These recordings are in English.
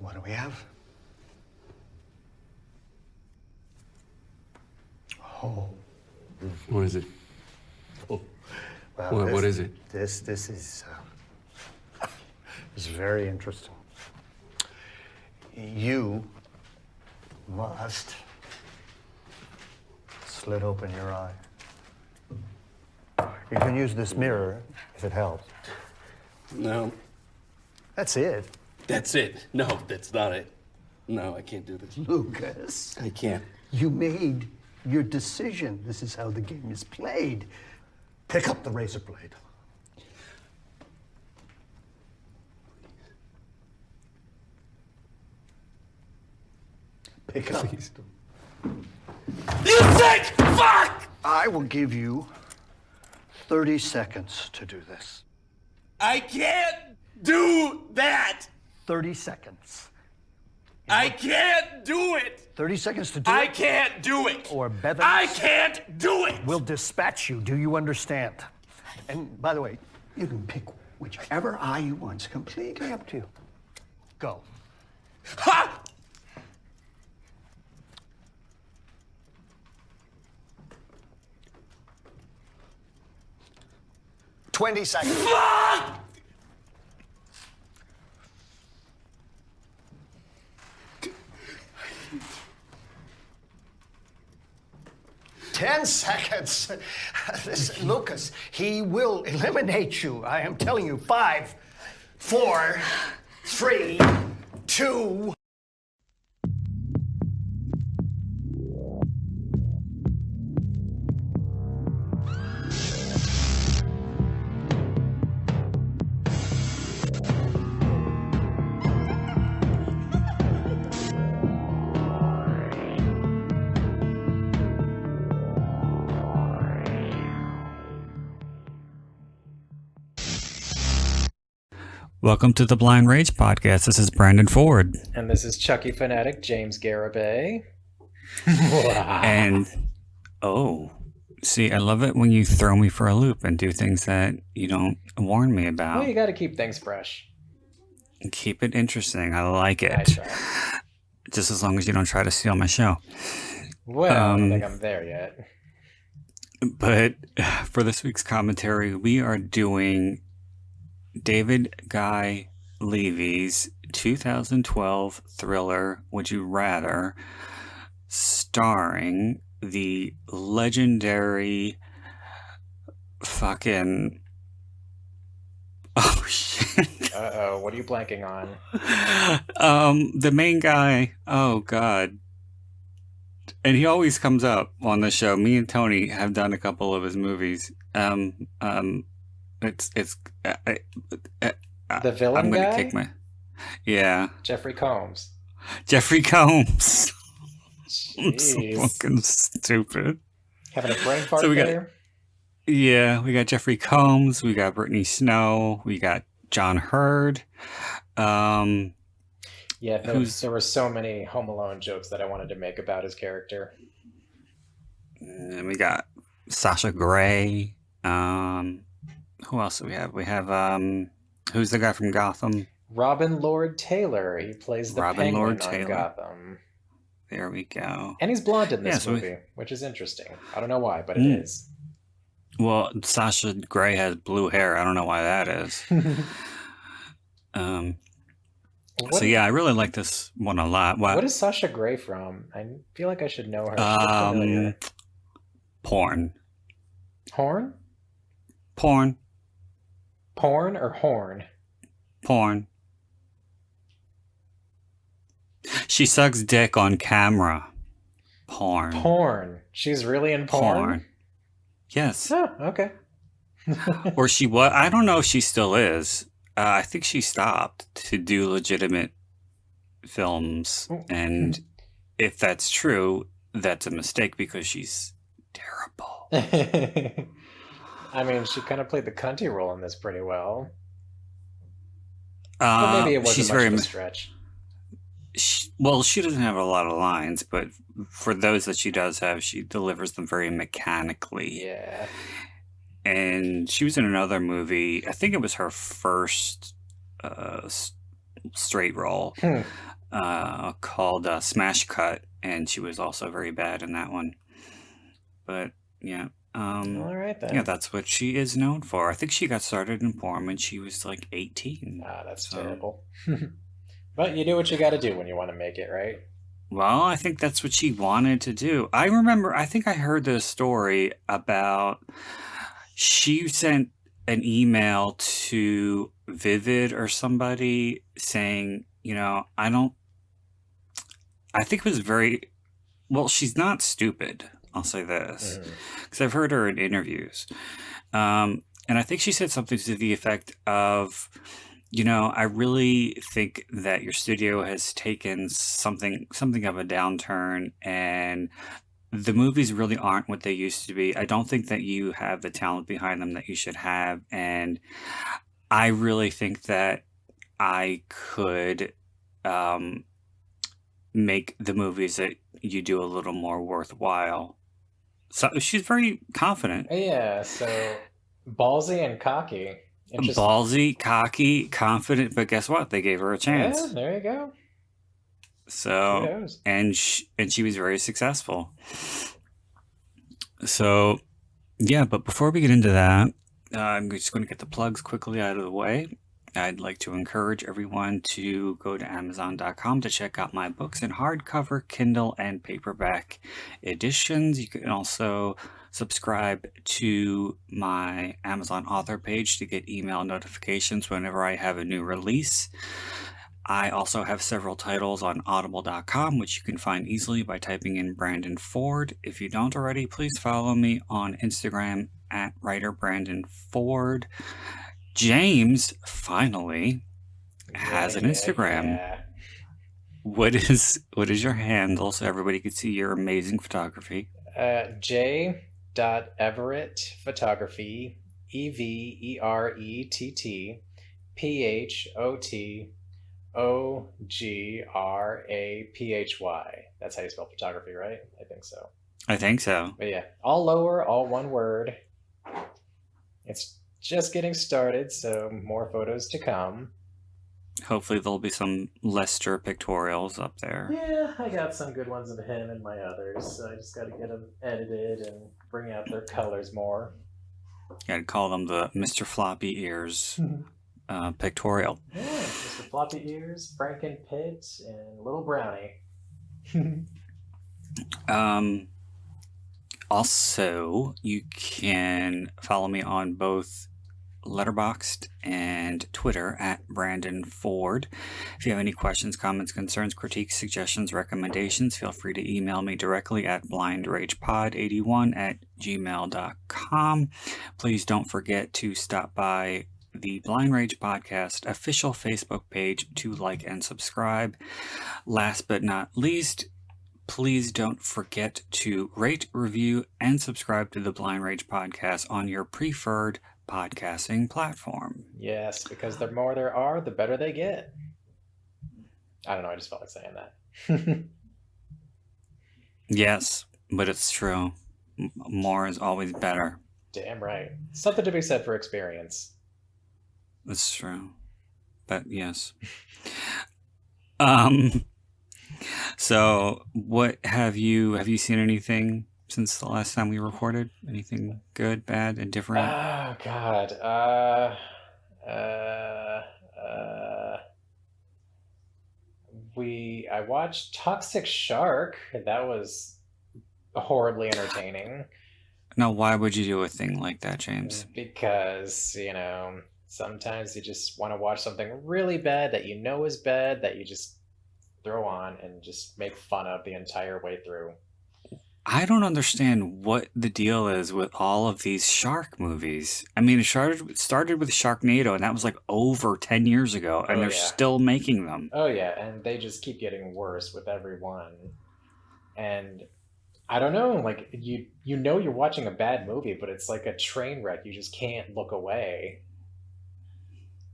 What do we have? Oh. What is it? Oh. Well, What is it? This is very interesting. You must slit open your eye. You can use this mirror if it helps. No. That's it. That's it. No, that's not it. No, I can't do this. Lucas, I can't. you made your decision. This is how the game is played. Pick up the razor blade. Pick it up. Please don't. You sick! Fuck! I will give you 30 seconds to do this. I can't do that! 30 seconds. I can't do it! 30 seconds to do I it. can't do it! Or Bevins I can't do it! will dispatch you. Do you understand? And by the way, you can pick whichever eye you want. It's completely up to you. Go. Ha! 20 seconds. Fuck! 10 seconds. Listen, Lucas, he will eliminate you. I am telling you. 5, 4, 3, 2. Welcome to the Blind Rage Podcast. This is Brandon Ford. And this is Chucky fanatic James Garibay. And, see, I love it when you throw me for a loop and do things that you don't warn me about. Well, you got to keep things fresh. Keep it interesting. I like it. I try. Just as long as you don't try to steal my show. Well, I don't think I'm there yet. But for this week's commentary, we are doing David Guy Levy's 2012 thriller, Would You Rather, starring the legendary fucking... Oh, shit. Uh-oh, what are you blanking on? The main guy, oh, God. And he always comes up on the show. Me and Tony have done a couple of his movies. It's The villain I'm gonna guy? kick my... Yeah. Jeffrey Combs. Jeffrey Combs. I'm so Jeez. fucking stupid. Having a brain fart So we got- there? Yeah, we got Jeffrey Combs, we got Brittany Snow, we got John Hurd. Yeah, Who's- there were so many Home Alone jokes that I wanted to make about his character. And we got Sasha Grey. Who else do we have? We have who's the guy from Gotham? Robin Lord Taylor. He plays the Robin Penguin Lord on Taylor. Gotham. There we go. And he's blonde in this Yeah, so movie, which is interesting. I don't know why, but it Mm. is. Well, Sasha Grey has blue hair. I don't know why that is. So yeah, I really like this one a lot. What is Sasha Grey from? I feel like I should know her. She looks familiar. Porn. Horn? Porn. Porn or horn? Porn. She sucks dick on camera. Porn. Porn. She's really in porn? Yes. Oh, okay. Or she was. I don't know if she still is. I think she stopped to do legitimate films. And if that's true, that's a mistake because she's terrible. I mean, she kind of played the cunty role in this pretty well. But maybe it wasn't she's much very of a stretch. Well, she doesn't have a lot of lines, but for those that she does have, she delivers them very mechanically. Yeah. And she was in another movie. I think it was her first straight role called Smash Cut, and she was also very bad in that one. But yeah, All right then. yeah, that's what she is known for. I think she got started in porn when she was like 18. Ah, that's So, terrible. But you do what you got to do when you want to make it, right? well, I think that's what she wanted to do. I remember, I think I heard this story about she sent an email to Vivid or somebody saying, I think it was well, she's not stupid. I'll say this because I've heard her in interviews. And I think she said something to the effect of, I really think that your studio has taken something of a downturn, and the movies really aren't what they used to be. I don't think that you have the talent behind them that you should have, and I really think that I could make the movies that you do a little more worthwhile. So she's very confident. Yeah, so ballsy and cocky. Interesting. Ballsy, cocky, confident, but guess what? They gave her a chance. Yeah, there you go. So, Kudos. and she was very successful. So, yeah, but before we get into that, I'm just going to get the plugs quickly out of the way. I'd like to encourage everyone to go to Amazon.com to check out my books in hardcover, Kindle, and paperback editions. You can also subscribe to my Amazon author page to get email notifications whenever I have a new release. I also have several titles on Audible.com, which you can find easily by typing in Brandon Ford. If you don't already, please follow me on Instagram at writer Brandon Ford. James finally has an Instagram. Yeah. What is your handle so everybody can see your amazing photography? J.Everett Photography, EVERETTPHOTOGRAPHY. That's how you spell photography, right? I think so. I think so. But yeah, all lower, all one word. It's just getting started, so more photos to come. Hopefully there'll be some Lester pictorials up there. Yeah, I got some good ones of him and my others, so I just got to get them edited and bring out their colors more. I'd call them the Mr. Floppy Ears pictorial. Yeah, Mr. Floppy Ears, Franken Pitt, and Little Brownie. Also, you can follow me on both Letterboxd and Twitter at Brandon Ford. If you have any questions, comments, concerns, critiques, suggestions, recommendations, feel free to email me directly at blindragepod81@gmail.com. Please don't forget to stop by the Blind Rage Podcast official Facebook page to like and subscribe. Last but not least, please don't forget to rate, review, and subscribe to the Blind Rage Podcast on your preferred podcasting platform. Yes, because the more there are, the better they get. I don't know, I just felt like saying that. Yes, but it's true. More is always better. Damn right. Something to be said for experience. That's true. But yes. So what have you seen anything since the last time we recorded? Anything good, bad, and different? Oh God. I watched Toxic Shark. That was horribly entertaining. Now, why would you do a thing like that, James? Because, sometimes you just want to watch something really bad that you know is bad that you just throw on and just make fun of the entire way through. I don't understand what the deal is with all of these shark movies. I mean, it started with Sharknado, and that was like over 10 years ago, and they're still making them. Oh, yeah, and they just keep getting worse with every one. And I don't know, like, you know you're watching a bad movie, but it's like a train wreck. You just can't look away.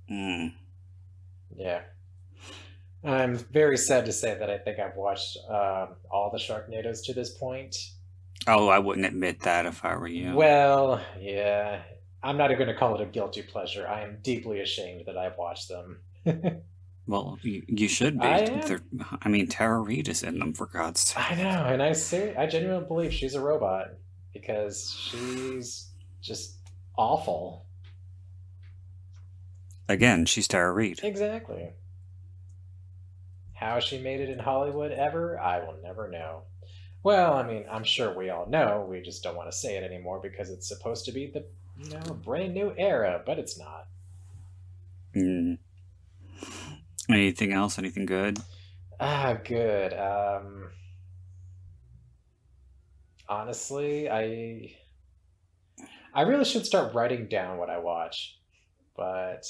Yeah. I'm very sad to say that I think I've watched all the Sharknadoes to this point. Oh, I wouldn't admit that if I were you. Well, yeah. I'm not even going to call it a guilty pleasure. I am deeply ashamed that I've watched them. Well, you should be. I am. I mean, Tara Reid is in them, for God's I sake. know, and I genuinely believe she's a robot because she's just awful. Again, she's Tara Reid. Exactly. How she made it in Hollywood ever, I will never know. Well, I mean, I'm sure we all know. We just don't want to say it anymore because it's supposed to be the brand new era, but it's not. Mm. Anything else? Anything good? Good. Honestly, I really should start writing down what I watch, but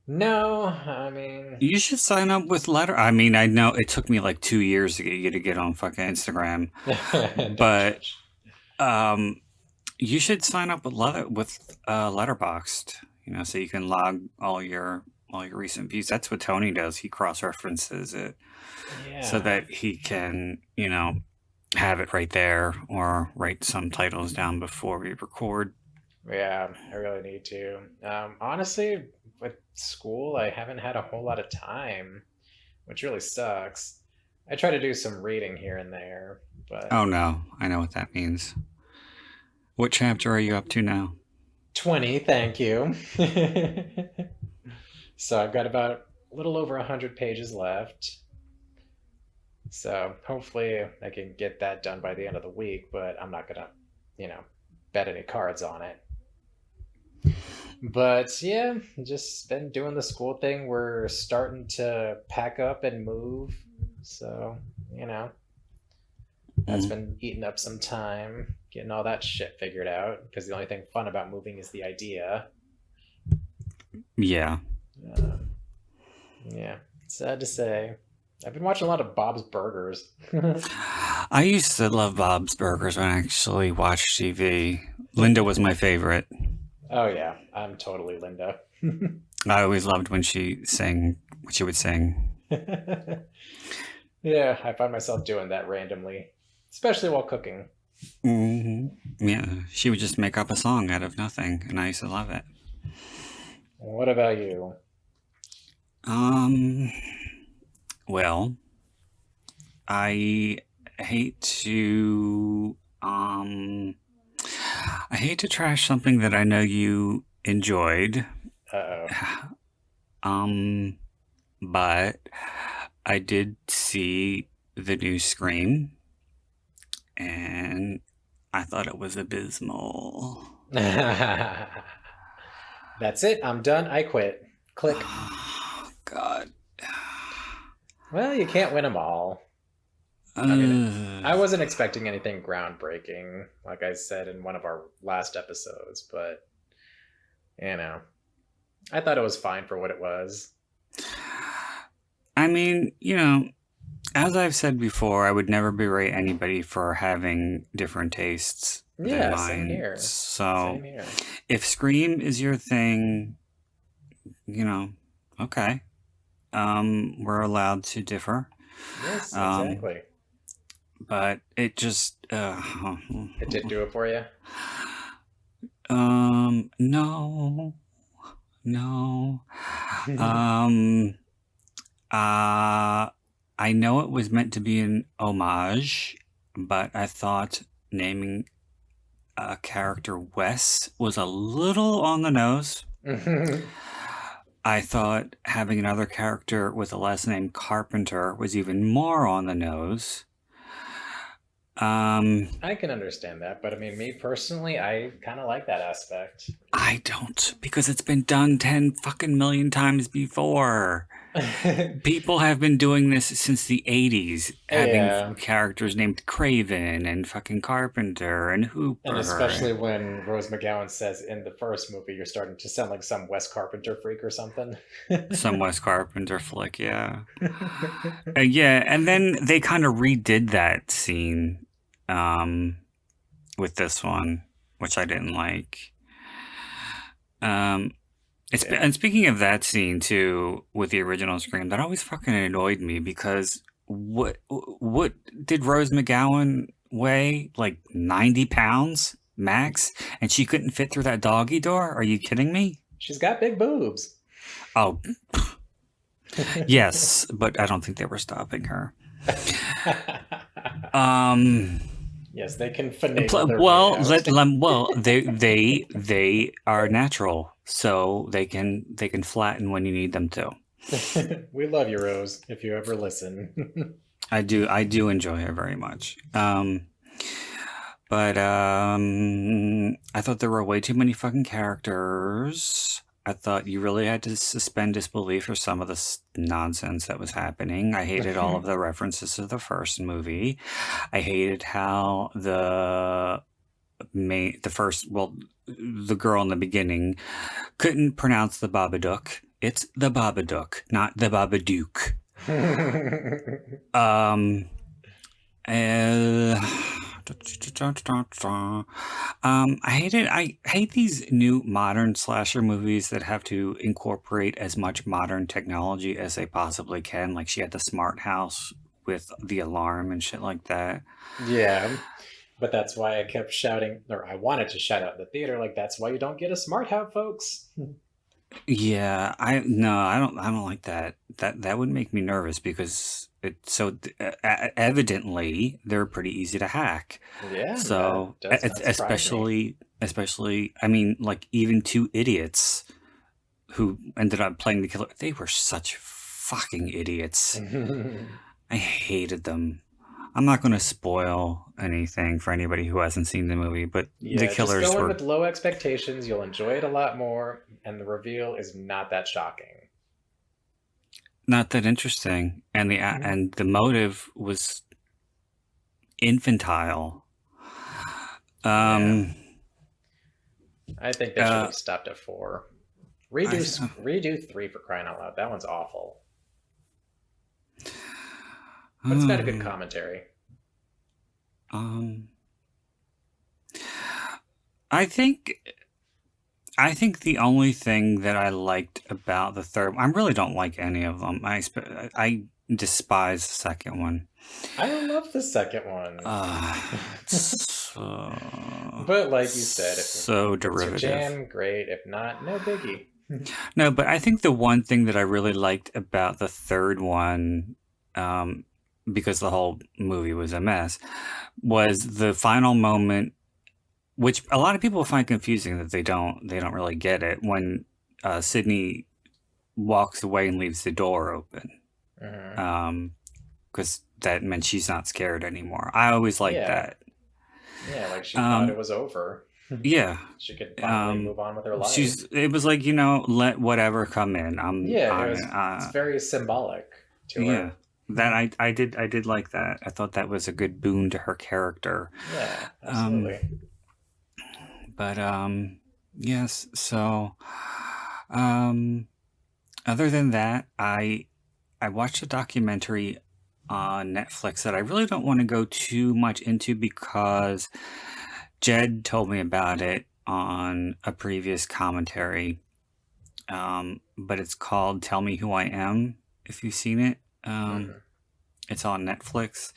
no. I mean, You should sign up with Letter. I mean, I know it took me like 2 years to get you to get on fucking Instagram, don't but judge. you should sign up with Letterboxd. So you can log all your recent views. That's what Tony does. He cross references it so Yeah. that he can have it right there or write some titles down before we record. Yeah, I really need to. Honestly, with school, I haven't had a whole lot of time, which really sucks. I try to do some reading here and there, but Oh no, I know what that means. What chapter are you up to now? 20, thank you. So I've got about a little over 100 pages left. So hopefully I can get that done by the end of the week, but I'm not gonna, bet any cards on it. But yeah, just been doing the school thing. We're starting to pack up and move. So, that's Mm, been eating up some time, getting all that shit figured out. Because the only thing fun about moving is the idea. yeah. Um, yeah, sad to say. I've been watching a lot of Bob's Burgers. I used to love Bob's Burgers when I actually watched TV. Linda was my favorite. Oh yeah, I'm totally Linda. I always loved when she would sing. Yeah, I find myself doing that randomly, especially while cooking. Yeah, she would just make up a song out of nothing, and I used to love it. What about you? Um, well, I hate to I hate to trash something that I know you enjoyed. Uh-oh. But I did see the new Scream, and I thought it was abysmal. That's it. I'm done. I quit. Click. God. Well, you can't win them all. I wasn't expecting anything groundbreaking, like I said in one of our last episodes, but I thought it was fine for what it was. I mean, as I've said before, I would never berate anybody for having different tastes than Yeah, same mine. here. So Same here. if Scream is your thing, okay. We're allowed to differ. Yes, Um, exactly. but it just It didn't do it for you? no. Um I know it was meant to be an homage, but I thought naming a character Wes was a little on the nose. I thought having another character with a last name Carpenter was even more on the nose. I can understand that, but I mean, me personally, I kind of like that aspect. I don't, because it's been done 10 fucking million times before. People have been doing this since the 80s, having Yeah, characters named Craven and fucking Carpenter and and Hooper. especially when Rose McGowan says in the first movie, you're starting to sound like some Wes Carpenter freak or something. Some Wes Carpenter flick, yeah. Yeah, and then they kind of redid that scene with this one, which I didn't like. And speaking of that scene too, with the original Scream, that always fucking annoyed me because what did Rose McGowan weigh? Like 90 pounds max, and she couldn't fit through that doggy door? Are you kidding me? She's got big boobs. Oh, yes, but I don't think they were stopping her. Yes, they can finagle their Well, way out. they are natural, so they can flatten when you need them to. We love you, Rose, if you ever listen. I do enjoy her very much. But I thought there were way too many fucking characters. I thought you really had to suspend disbelief for some of the nonsense that was happening. I hated all of the references to the first movie. I hated how the girl in the beginning couldn't pronounce the Babadook. It's the Babadook, not the Babadook. I hate these new modern slasher movies that have to incorporate as much modern technology as they possibly can. Like she had the smart house with the alarm and shit like that. Yeah, but that's why I kept shouting, or I wanted to shout out in the theater, like, that's why you don't get a smart house, folks. Yeah, I don't like that. That would make me nervous because evidently they're pretty easy to hack. Yeah, So that does not surprise me. especially, I mean, like even two idiots who ended up playing the killer, they were such fucking idiots. I hated them. I'm not going to spoil anything for anybody who hasn't seen the movie, but the Yeah, just killers go in were with low expectations. You'll enjoy it a lot more, and the reveal is not that shocking. not that interesting, and the motive was infantile. Yeah, Um, I think they should uh, have stopped at 4. I, Redo 3 for crying out loud. That one's awful, but it's got a good um, commentary. um, I think the only thing that I liked about the third, I really don't like any of them. I despise the second one. I love the second one. It's so, But like you said, so if it's your derivative. jam, great. If not, no biggie. No, but I think the one thing that I really liked about the third one, um, because the whole movie was a mess, was the final moment, which a lot of people find confusing that they don't really get it when Sydney walks away and leaves the door open, Mhm. because that meant she's not scared anymore. I always liked Yeah, that. yeah, like she thought it Um, was over. yeah, She could finally move on with her life. it was like, let whatever come in. Yeah, it's very symbolic to Yeah, her. that I did like that. I thought that was a good boon to her character. Yeah, Um, absolutely. but yes. So, um, other than that, I watched a documentary on Netflix that I really don't want to go too much into because Jed told me about it on a previous commentary. But it's called "Tell Me Who I Am." If you've seen it. Hmm. It's on Netflix.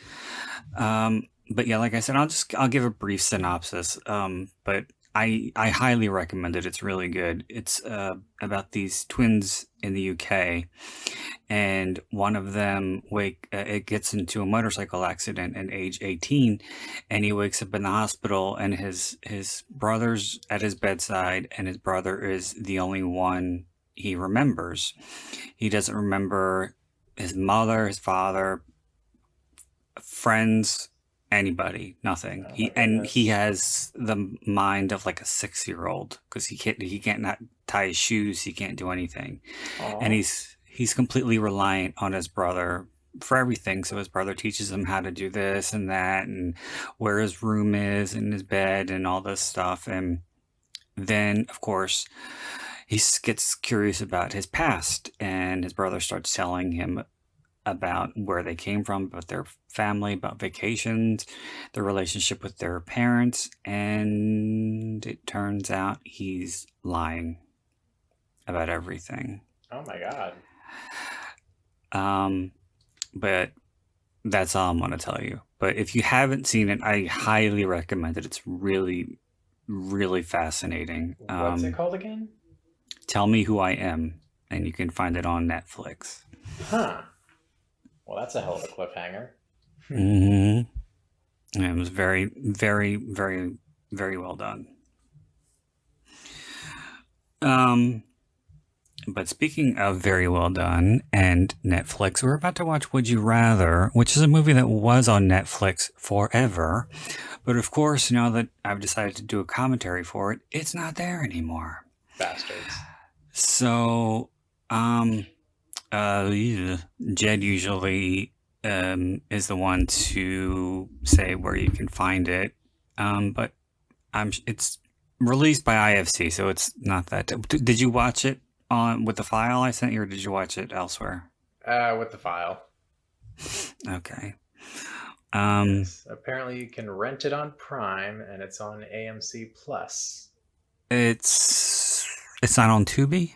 But yeah, like I said, I'll give a brief synopsis. But I highly recommend it. It's really good. It's about these twins in the UK, and one of them it gets into a motorcycle accident at age 18, and he wakes up in the hospital, and his brother's at his bedside, and his brother is the only one he remembers. He doesn't remember his mother, his father, friends, anybody, nothing. Oh my He goodness. has the mind of like a 6-year-old because he can't not tie his shoes, he can't do anything, and Aw. he's completely reliant on his brother for everything. So his brother teaches him how to do this and that, and where his room is and his bed and all this stuff. And then, of course, gets curious about his past, and his brother starts telling him about where they came from, about their family, about vacations, their relationship with their parents, and it turns out he's lying about everything. Oh my God. Um, but that's all I'm going to tell you. But if you haven't seen it, I highly recommend it. It's really, really fascinating. What's it called again? Tell Me Who I Am. and you can find it on Netflix. Huh. Well, that's a hell of a cliffhanger. Mm-hmm. It was very, very, very, very well done. But speaking of very well done and Netflix, we're about to watch Would You Rather, which is a movie that was on Netflix forever. But of course, now that I've decided to do a commentary for it, it's not there anymore. Bastards. So, Jed usually is the one to say where you can find it. But it's released by IFC, so it's not that. Did you watch it with the file I sent you, or did you watch it elsewhere? With the file. Okay. Apparently, you can rent it on Prime, and it's on AMC Plus. It's not on Tubi?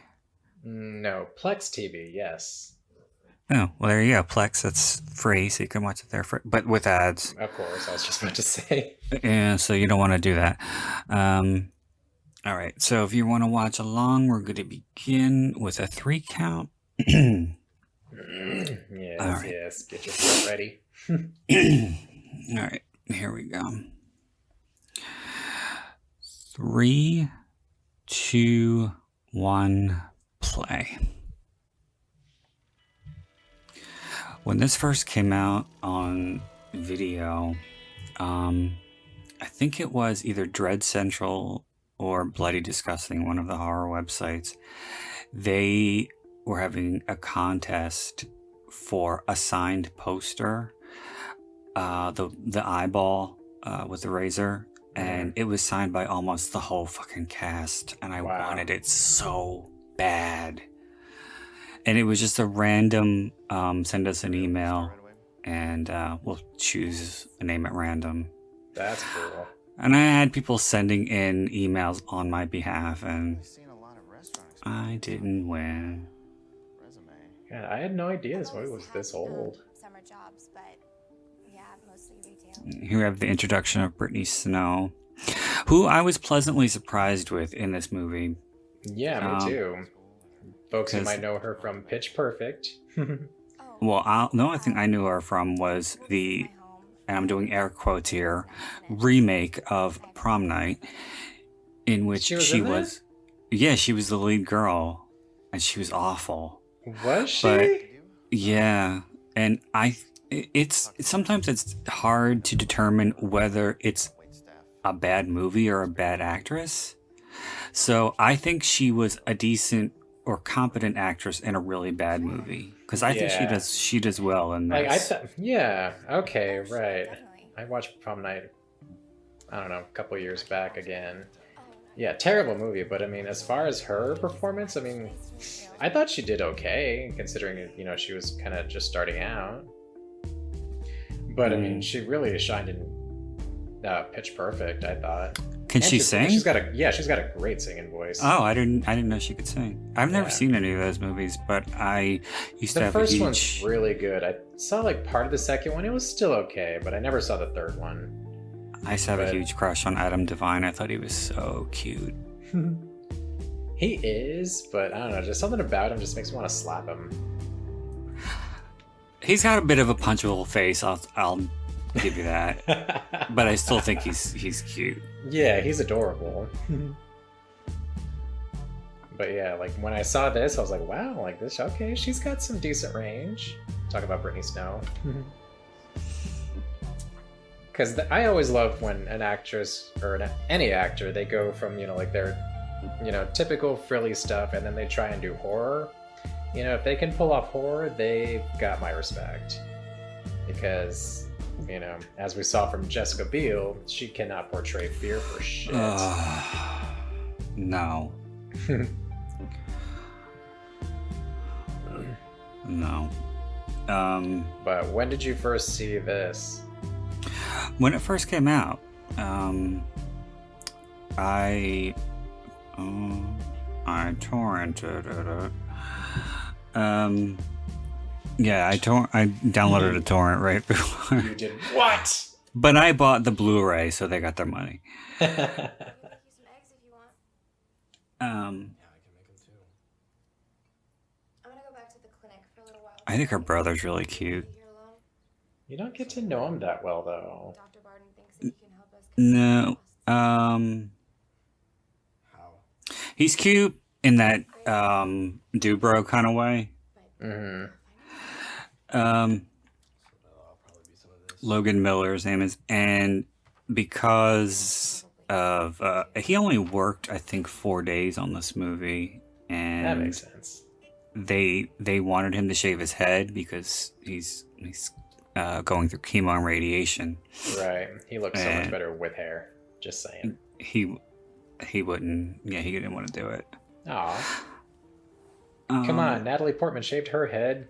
No, Plex TV. Yes. Oh, well, there you go. Plex, that's free, so you can watch it there, but with ads. Of course, I was just about to say. Yeah, so you don't want to do that. All right, so if you want to watch along, we're going to begin with a 3 count. Yes, right. yes. Get your foot ready. All right, here we go. 3, 2, 1, play. When this first came out on video, I think it was either Dread Central or Bloody Disgusting, one of the horror websites. They were having a contest for a signed poster, the eyeball with the razor, and it was signed by almost the whole fucking cast, and I wanted it so bad. And it was just a random send us an email, and we'll choose a name at random. That's cool. And I had people sending in emails on my behalf, and I didn't win. God, I had no idea this movie was this old. Summer jobs, but yeah, mostly retail. Here we have the introduction of Brittany Snow, who I was pleasantly surprised with in this movie. Yeah, me too. Folks who might know her from Pitch Perfect. Well, the only thing I knew her from was the, and I'm doing air quotes here, remake of Prom Night, in which she was the lead girl, and she was awful. Was she? But, yeah, and sometimes it's hard to determine whether it's a bad movie or a bad actress. So I think she was a decent or competent actress in a really bad movie, because I think she does well in this. Okay, right. I watched Prom Night, I don't know, a couple years back again. Yeah, terrible movie, but I mean, as far as her performance, I mean, I thought she did okay, considering, she was kind of just starting out. But I mean, she really shined in Pitch Perfect, I thought. Can she sing? She's got a great singing voice. Oh, I didn't know she could sing. I've never seen any of those movies, but I used to have The first one's really good. I saw like part of the second one. It was still okay, but I never saw the third one. I used to have a huge crush on Adam Devine. I thought he was so cute. He is, but I don't know. Just something about him just makes me want to slap him. He's got a bit of a punchable face. I'll give you that. But I still think he's cute. Yeah, he's adorable. But yeah, like when I saw this, I was like, wow, like this, okay, she's got some decent range. Talk about Brittany Snow. Because I always love when an actress or any actor, they go from, like their, typical frilly stuff, and then they try and do horror. If they can pull off horror, they've got my respect. Because, as we saw from Jessica Biel, she cannot portray fear for shit. No. No. But when did you first see this? When it first came out, I torrented it. Yeah, I downloaded a torrent right before. You did what? But I bought the Blu-ray, so they got their money. clinic for a little while. I think her brother's really cute. Be here alone. You don't get to know him that well, though. Dr. Barton thinks that he can help us connect No, the dots. he's cute in that Dubrow kind of way. Um, Logan Miller's name is, and because of he only worked, I think, 4 days on this movie, and That makes sense. they wanted him to shave his head because he's going through chemo and radiation. Right. He looks so much And- better with hair. Just saying. He wouldn't. Yeah, he didn't want to do it. Aw. Come on, Natalie Portman shaved her head.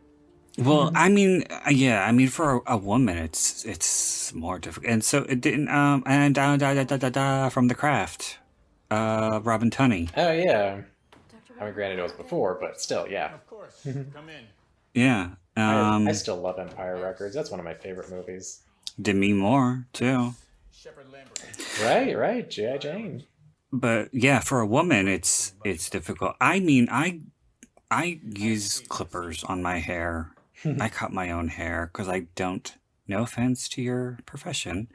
Well, I mean, yeah, I mean, for a woman, it's more difficult, and so it didn't. And from The Craft, Robin Tunney. Oh, yeah. Dr. I mean, granted, it was before, but still, yeah. Of course. Come in. Yeah, I still love Empire Records. That's one of my favorite movies. Demi Moore too. Shepard Lambrick. Right. G.I. Jane. But yeah, for a woman, it's difficult. I mean, I use clippers on my hair. I cut my own hair because I don't. No offense to your profession,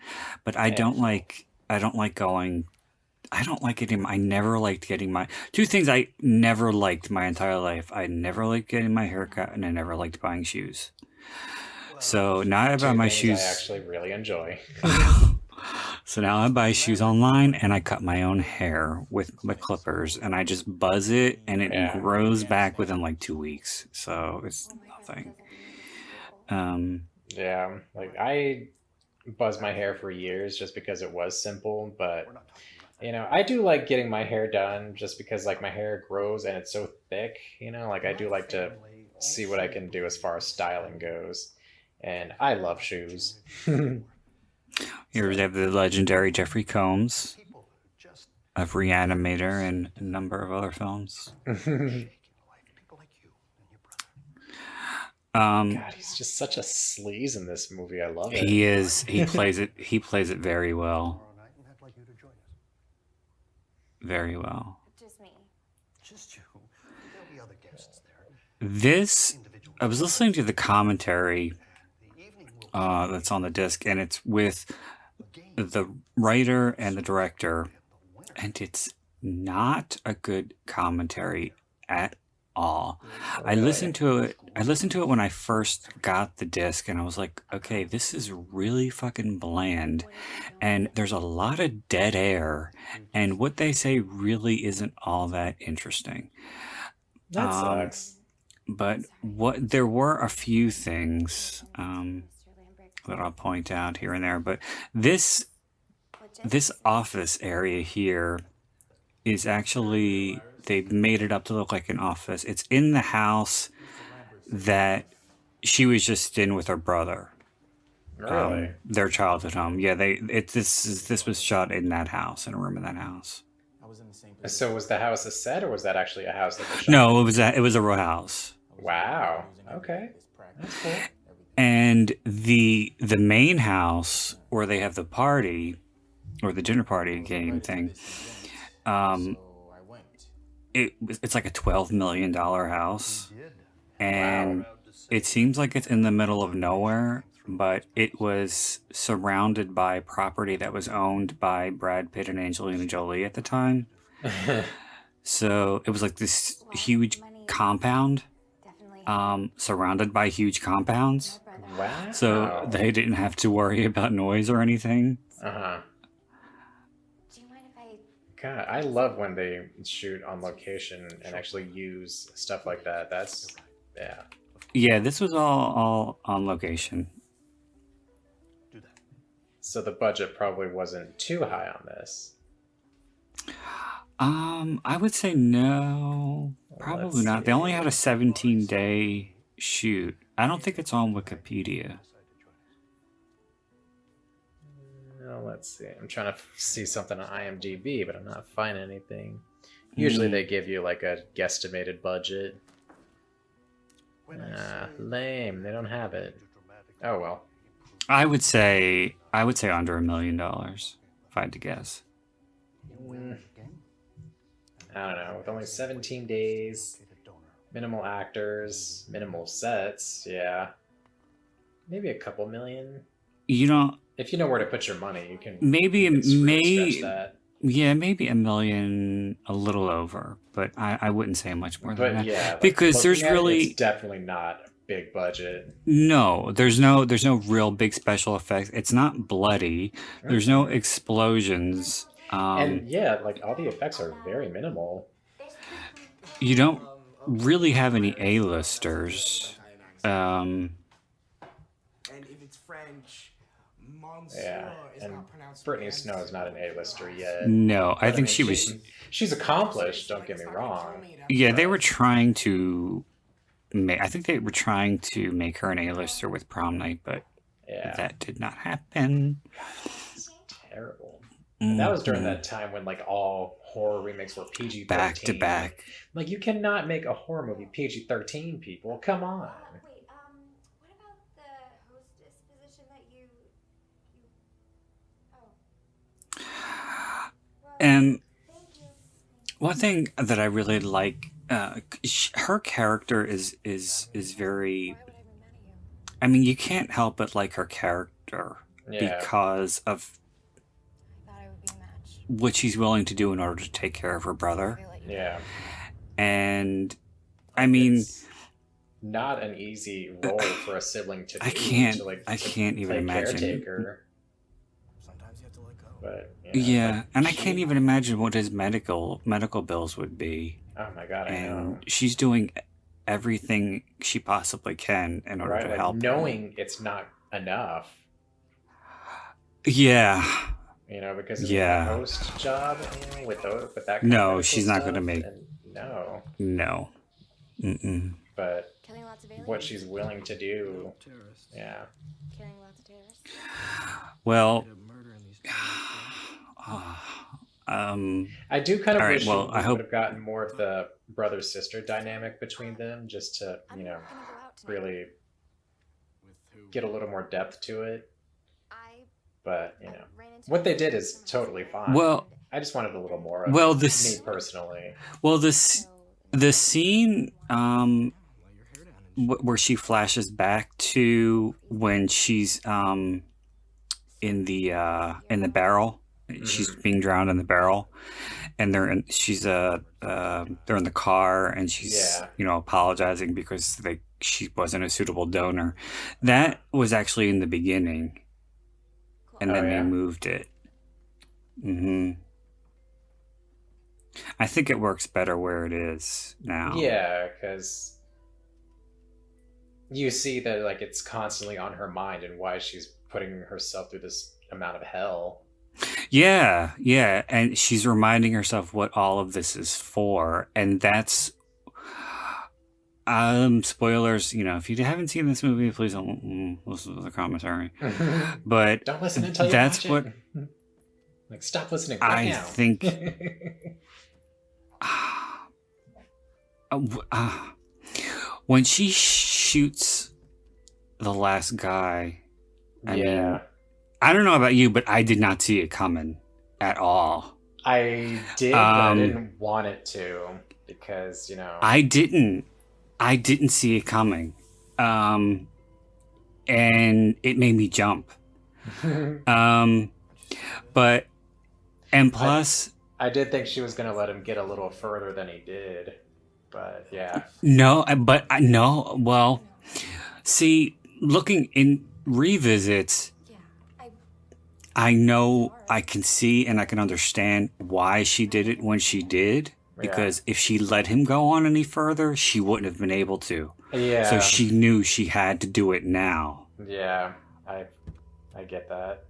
but I don't like. I don't like going. I don't like getting. I never liked getting my two things. I never liked my entire life. I never liked getting my hair cut, and I never liked buying shoes. So now I buy Two my things shoes. I actually really enjoy. So now I buy shoes online and I cut my own hair with my clippers and I just buzz it and it Yeah. grows back within like 2 weeks. So it's nothing. Yeah, like I buzzed my hair for years just because it was simple, but you know, I do like getting my hair done just because like my hair grows and it's so thick, you know, like I do like to see what I can do as far as styling goes. And I love shoes. Here we have the legendary Jeffrey Combs of Reanimator and a number of other films. God, he's just such a sleaze in this movie. I love it. He is. He plays it. He plays it very well. Very well. Just me. Just you. There'll be other guests there. This. I was listening to the commentary that's on the disc, and it's with the writer and the director, and it's not a good commentary at all. I listened to it. I listened to it when I first got the disc, and I was like, okay, this is really fucking bland, and there's a lot of dead air, and what they say really isn't all that interesting. That sucks. But what there were a few things that I'll point out here and there, but this office area here is actually, they've made it up to look like an office. It's in the house that she was just in with her brother. Really? Their childhood home. Yeah, this was shot in that house, in a room in that house. So was the house a set, or was that actually a house that was shot? No, it was a real house. Wow. Okay. That's cool. And the main house where they have the party or the dinner party game thing, it's like a $12 million house, and it seems like it's in the middle of nowhere, but it was surrounded by property that was owned by Brad Pitt and Angelina Jolie at the time. So it was like this huge compound, Definitely. surrounded by huge compounds. Wow. So they didn't have to worry about noise or anything. Uh-huh. Do you mind if I? God, I love when they shoot on location and actually use stuff like that. That's, yeah. Yeah, this was all on location. So the budget probably wasn't too high on this. I would say no, probably Let's not. They see. only had a 17-day shoot. I don't think it's on Wikipedia. Well, let's see. I'm trying to see something on IMDb, but I'm not finding anything. Usually they give you like a guesstimated budget. Lame. They don't have it. Oh well. I would say under $1 million, if I had to guess. I don't know. With only 17 days, Minimal actors, minimal sets. Yeah, maybe a couple million. You know, If you know where to put your money, you can maybe you can really stretch that. yeah, maybe a million, a little over, but I wouldn't say much more than But that yeah, like because looking there's at it, it's really definitely not a big budget. no, there's no real big special effects. It's not bloody. There's no Mm-mm. explosions. And yeah, like all the effects are very minimal. You don't really have any A-listers. And if it's French, Yeah, Monsieur is and not pronounced Brittany Snow is not an A-lister yet. No, I But think she was. she's accomplished. Don't get me wrong. Yeah, they but- were trying to. I think they were trying to make her an A-lister with Prom Night, but Yeah, that did not happen. it's terrible. And that was during Mhm. that time when like all horror remakes were PG-13. Back to back. Like you cannot make a horror movie PG-13, people. Come on. Wait, what about the hostess position that you oh. Well, And thank you. one thing that I really like, her character is very. Why would I be mad at you? I mean, you can't help but like her character Yeah. because of I thought I would be a match. what she's willing to do in order to take care of her brother. They let you Yeah. And I mean, It's not an easy role for a sibling to do. I can't- To, like, I to can't even play imagine. Caretaker, Sometimes you have to let go. but yeah, like, and I she- can't even imagine what his medical bills would be. Oh my god, I know. And she's doing everything she possibly can in order Right, to like help. knowing it's not enough, Yeah. because of Yeah. the host job with that kind No, of medical she's not gonna stuff, make- and no, No. Mm-mm. but Killing lots of aliens. what she's willing to do, yeah. Killing lots of terrorists. Well, I do kind of All right, wish well, we I hope- would have gotten more of the brother sister dynamic between them, just to I'm gonna go out tonight. really get a little more depth to it. I But ran into what they a did customer is totally yesterday, fine. Well- I just wanted a little more of well, me this personally. this so- the scene where she flashes back to when she's in the barrel. She's being drowned in the barrel, and they're in the car, and she's Yeah. apologizing because she wasn't a suitable donor. That was actually in the beginning, and Oh, then yeah? they moved it. I think it works better where it is now. Yeah, because you see that like it's constantly on her mind and why she's putting herself through this amount of hell. Yeah, and she's reminding herself what all of this is for, and that's spoilers. If you haven't seen this movie, please don't listen to the commentary. But Don't listen until you that's watch what it. Like stop listening right I now. think. When she shoots the last guy, I mean, I don't know about you, but I did not see it coming at all. I did, but I didn't want it to because I didn't see it coming. And it made me jump. But plus I did think she was gonna let him get a little further than he did, but yeah. no, but no. Well, see, looking in revisits, Yeah, I know I can see and I can understand why she did it when she did. Because if she let him go on any further, she wouldn't have been able to. Yeah. So she knew she had to do it now. Yeah, I get that.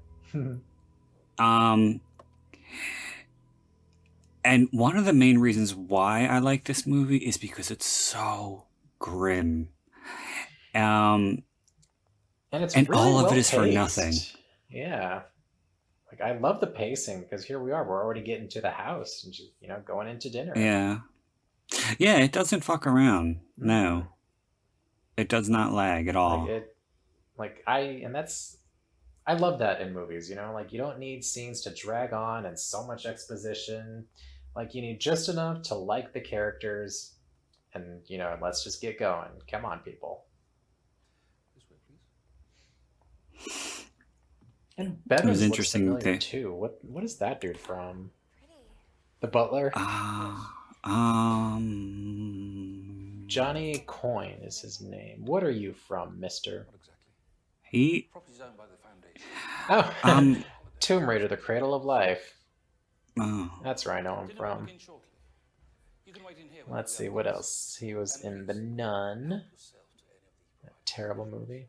And one of the main reasons why I like this movie is because it's so grim. And it's And really all of well it is for paced. nothing. Yeah. Like I love the pacing because here we are, we're already getting to the house and just, going into dinner. Yeah. Yeah, it doesn't fuck around. No. It does not lag at all. I love that in movies, like you don't need scenes to drag on and so much exposition. Like you need just enough to like the characters and let's just get going. Come on, people. And Bevins looks interesting familiar that- too. What is that dude from? Pretty. The butler? Um, Johnny Coyne is his name. What are you from, mister? he, Oh, um, Tomb Raider, The Cradle of Life. oh, That's where I know him from. Let's see, what else? He was in The Nun. A terrible movie.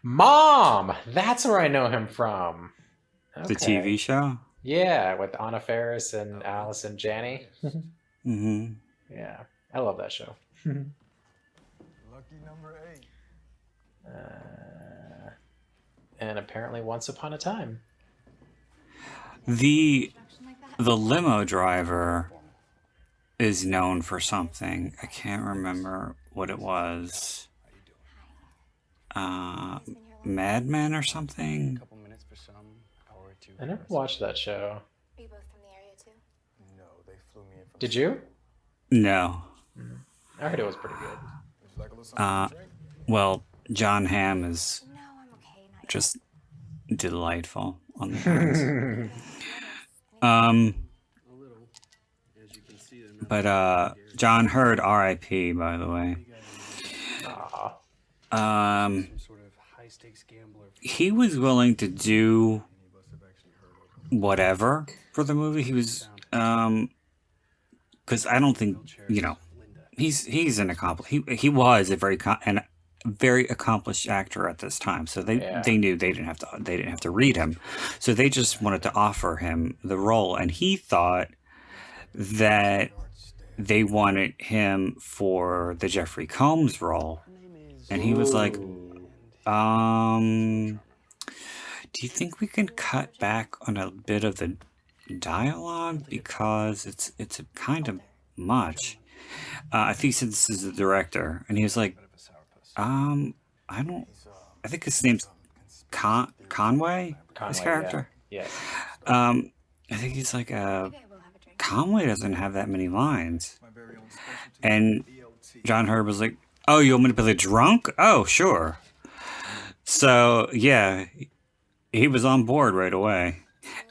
Mom! That's where I know him from. the TV show. Yeah, with Anna Faris and Allison Janney. Mm-hmm. Yeah, I love that show. Lucky number 8. And apparently Once Upon a Time. The limo driver is known for something. I can't remember what it was. Mad Men or something. I never watched that show. Are you both from the area too? No, they flew me in from. Did you? No. I heard it was pretty good. Would you like a little something to drink? Well, John Hamm is No, I'm okay. Not yet. just delightful on the hands. But John Hurd, R.I.P. by the way. Aw. He was willing to do whatever for the movie. He was, because I don't think he's an accomplished. He was a very accomplished actor at this time. So they knew they didn't have to read him. So they just wanted to offer him the role, and he thought that they wanted him for the Jeffrey Combs role, and he was like, do you think we can cut back on a bit of the dialogue because it's a kind of much? I think he said this is the director, and he was like, I think his name's Conway. His character. Yeah. I think he's like Maybe I will have a drink. Conway doesn't have that many lines, and John Hurd was like, "Oh, you want me to play the drunk? Oh, sure." So yeah, he was on board right away.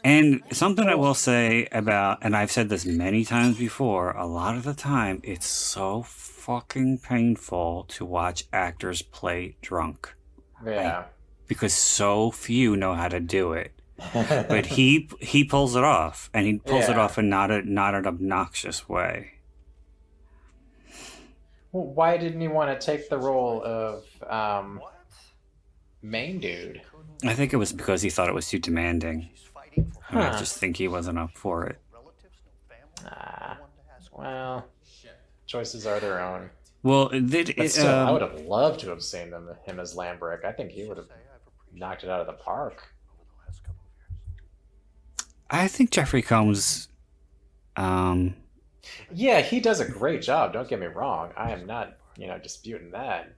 And something I will say about, and I've said this many times before, a lot of the time it's so fucking painful to watch actors play drunk Yeah. because so few know how to do it. But he pulls it off, and he pulls it Yeah. off in not an obnoxious way. Well, why didn't he want to take the role of main dude? I think it was because he thought it was too demanding. And I Huh. just think he wasn't up for it. Well, choices are their own. Well, But still, I would have loved to have seen him as Lambrick. I think he would have knocked it out of the park. I think Jeffrey Combs. Yeah, he does a great job. Don't get me wrong. I am not, disputing that.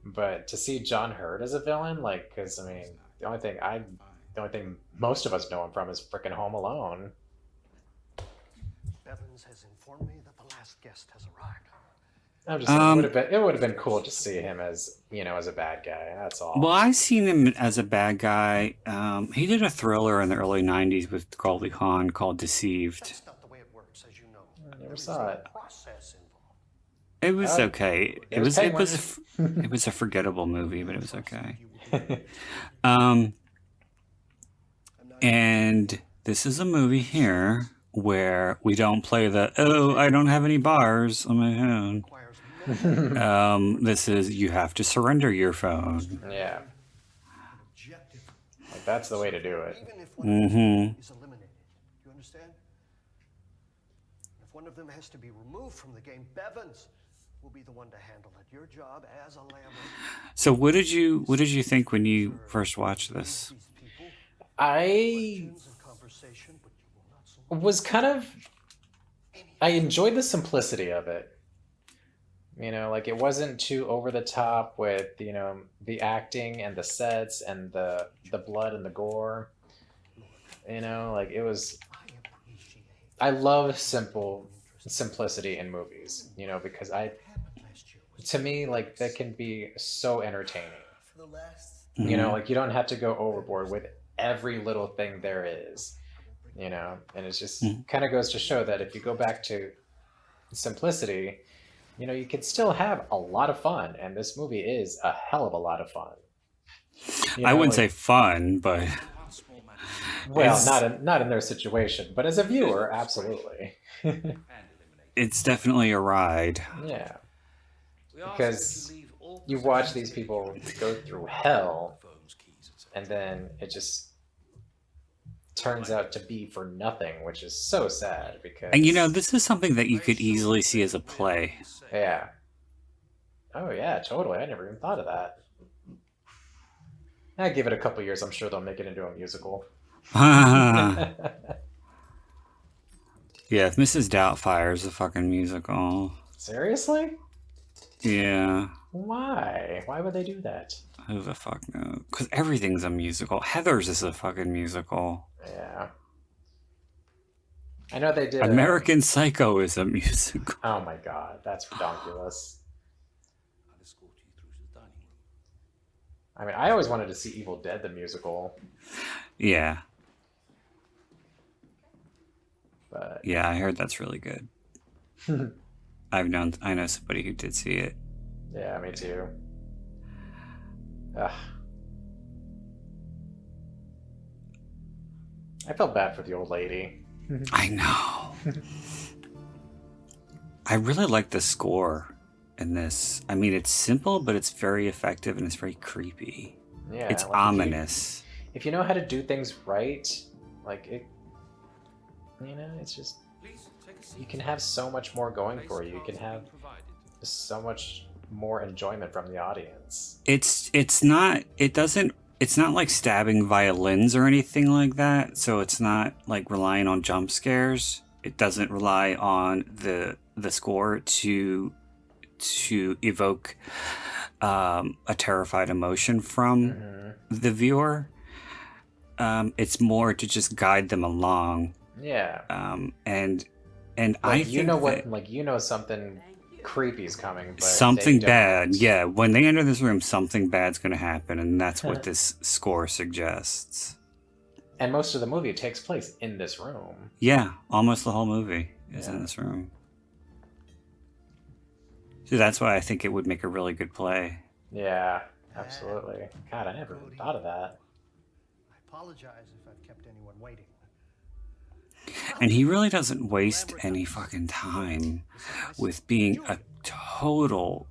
But to see John Hurd as a villain, because I mean, the only thing most of us know him from is frickin' Home Alone. Bevins has informed me that the last guest has arrived. I'm just saying, it would have been cool to see him as as a bad guy. That's all. Well, I've seen him as a bad guy. He did a thriller in the early '90s with Goldie Hawn called "Deceived." That's not the way it works, as you know. I never saw it. Process involved. It was okay. It was penguins. it was a forgettable movie, but it was okay. And this is a movie here where we don't play the I don't have any bars on my phone. This is you have to surrender your phone. Yeah, that's the way to do it. Even if one of them is eliminated. You understand? If one of them has to be removed from the game, Bevins will be the one to handle it. Your job as a Lambrick. So what did you think when you first watched this? These people, I questions and conversation, but you will not so much was kind of I enjoyed the simplicity of it. It wasn't too over the top with the acting and the sets and the blood and the gore. It was. I love simplicity in movies. Because I to me, like that can be so entertaining. For the last. You know, like you don't have to go overboard with every little thing there is. You know, and it's just kind of goes to show that if you go back to simplicity, you know, you can still have a lot of fun, and this movie is a hell of a lot of fun. You I know, wouldn't say like, fun, but well, it's- not in their situation, but as a viewer, absolutely. it's definitely a ride. Yeah, because you watch these people go through hell, and then it just turns out to be for nothing, which is so sad. Because And you know, this is something that you could easily see as a play. yeah, oh yeah, totally. I never even thought of that. I give it a couple years. I'm sure they'll make it into a musical. Yeah, if Mrs. Doubtfire is a fucking musical. Seriously? Yeah. Why? Why would they do that? Who the fuck knows? Because everything's a musical. Heathers is a fucking musical. Yeah. I know they did. American Psycho is a musical. Oh my god, that's ridiculous. I mean, I always wanted to see Evil Dead the musical, Yeah. but Yeah, I heard that's really good. I know somebody who did see it. yeah, me too. Ugh. I felt bad for the old lady. I know. I really like the score in this. I mean, it's simple, but it's very effective and it's very creepy. Yeah, It's like ominous. If you know how to do things right, like it, you know, it's just you can have so much more going for you. You can have so much more enjoyment from the audience. It's not like stabbing violins or anything like that. So it's not like relying on jump scares. It doesn't rely on the score to evoke a terrified emotion from the viewer. It's more to just guide them along. Yeah. And Like, I you think know what, that like you know something creepy is coming, but something they bad. don't. Yeah, when they enter this room, something bad's going to happen, and that's what this score suggests. And most of the movie takes place in this room. Yeah, almost the whole movie is in this room. So that's why I think it would make a really good play. Yeah, absolutely. God, I never even thought of that. I apologize if I've kept anyone waiting. And he really doesn't waste any fucking time with being a total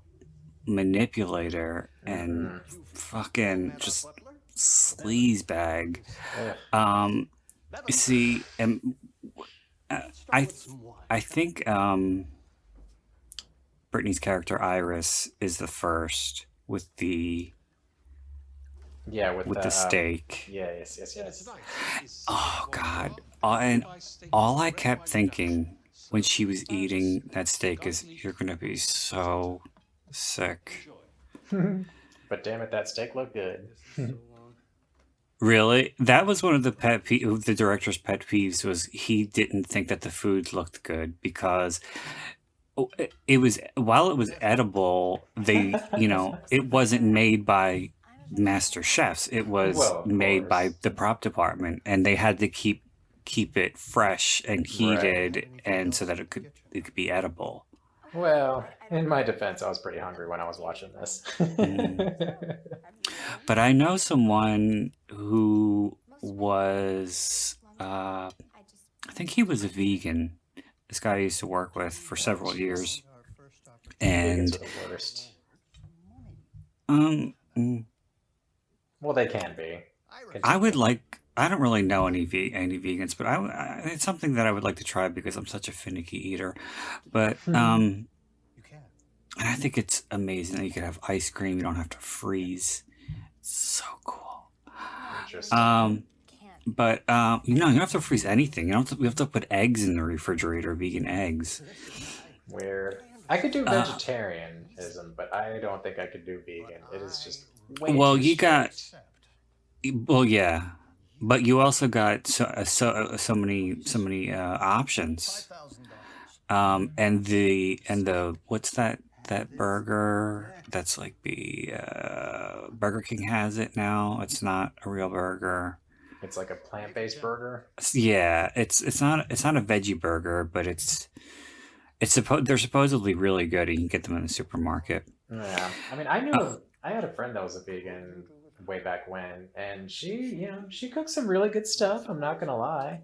manipulator and fucking just sleazebag. See, I think Brittany's character Iris is the first with the with the steak. Yeah, yes. Oh God! And all I kept thinking when she was eating that steak is, "You're gonna be so sick." But damn it, that steak looked good. Really? That was one of the director's pet peeves, was he didn't think that the food looked good because it was, while it was edible, it wasn't made by master chefs. It was made by the prop department, and they had to keep it fresh and heated, and so that it could be edible. Well, in my defense, I was pretty hungry when I was watching this. But I know someone who was, I think he was a vegan. This guy I used to work with for several years. And, Vegans are the worst. mm, Well, they can be. I don't really know any vegans, but it's something that I would like to try because I'm such a finicky eater. But, and I think it's amazing that you could have ice cream. You don't have to freeze. It's so cool. Interesting. But you don't have to freeze anything. We have to put eggs in the refrigerator, vegan eggs. Weird. I could do vegetarianism, but I don't think I could do vegan. It is just way Well, too you got, strict. well, yeah, but you also got so many options. And the what's that that burger. That's like the Burger King has it now. It's not a real burger. It's like a plant-based burger. Yeah, it's not a veggie burger, but they're supposedly really good. And you can get them in the supermarket. Yeah, I mean, I had a friend that was a vegan way back when, and she cooks some really good stuff. I'm not gonna lie,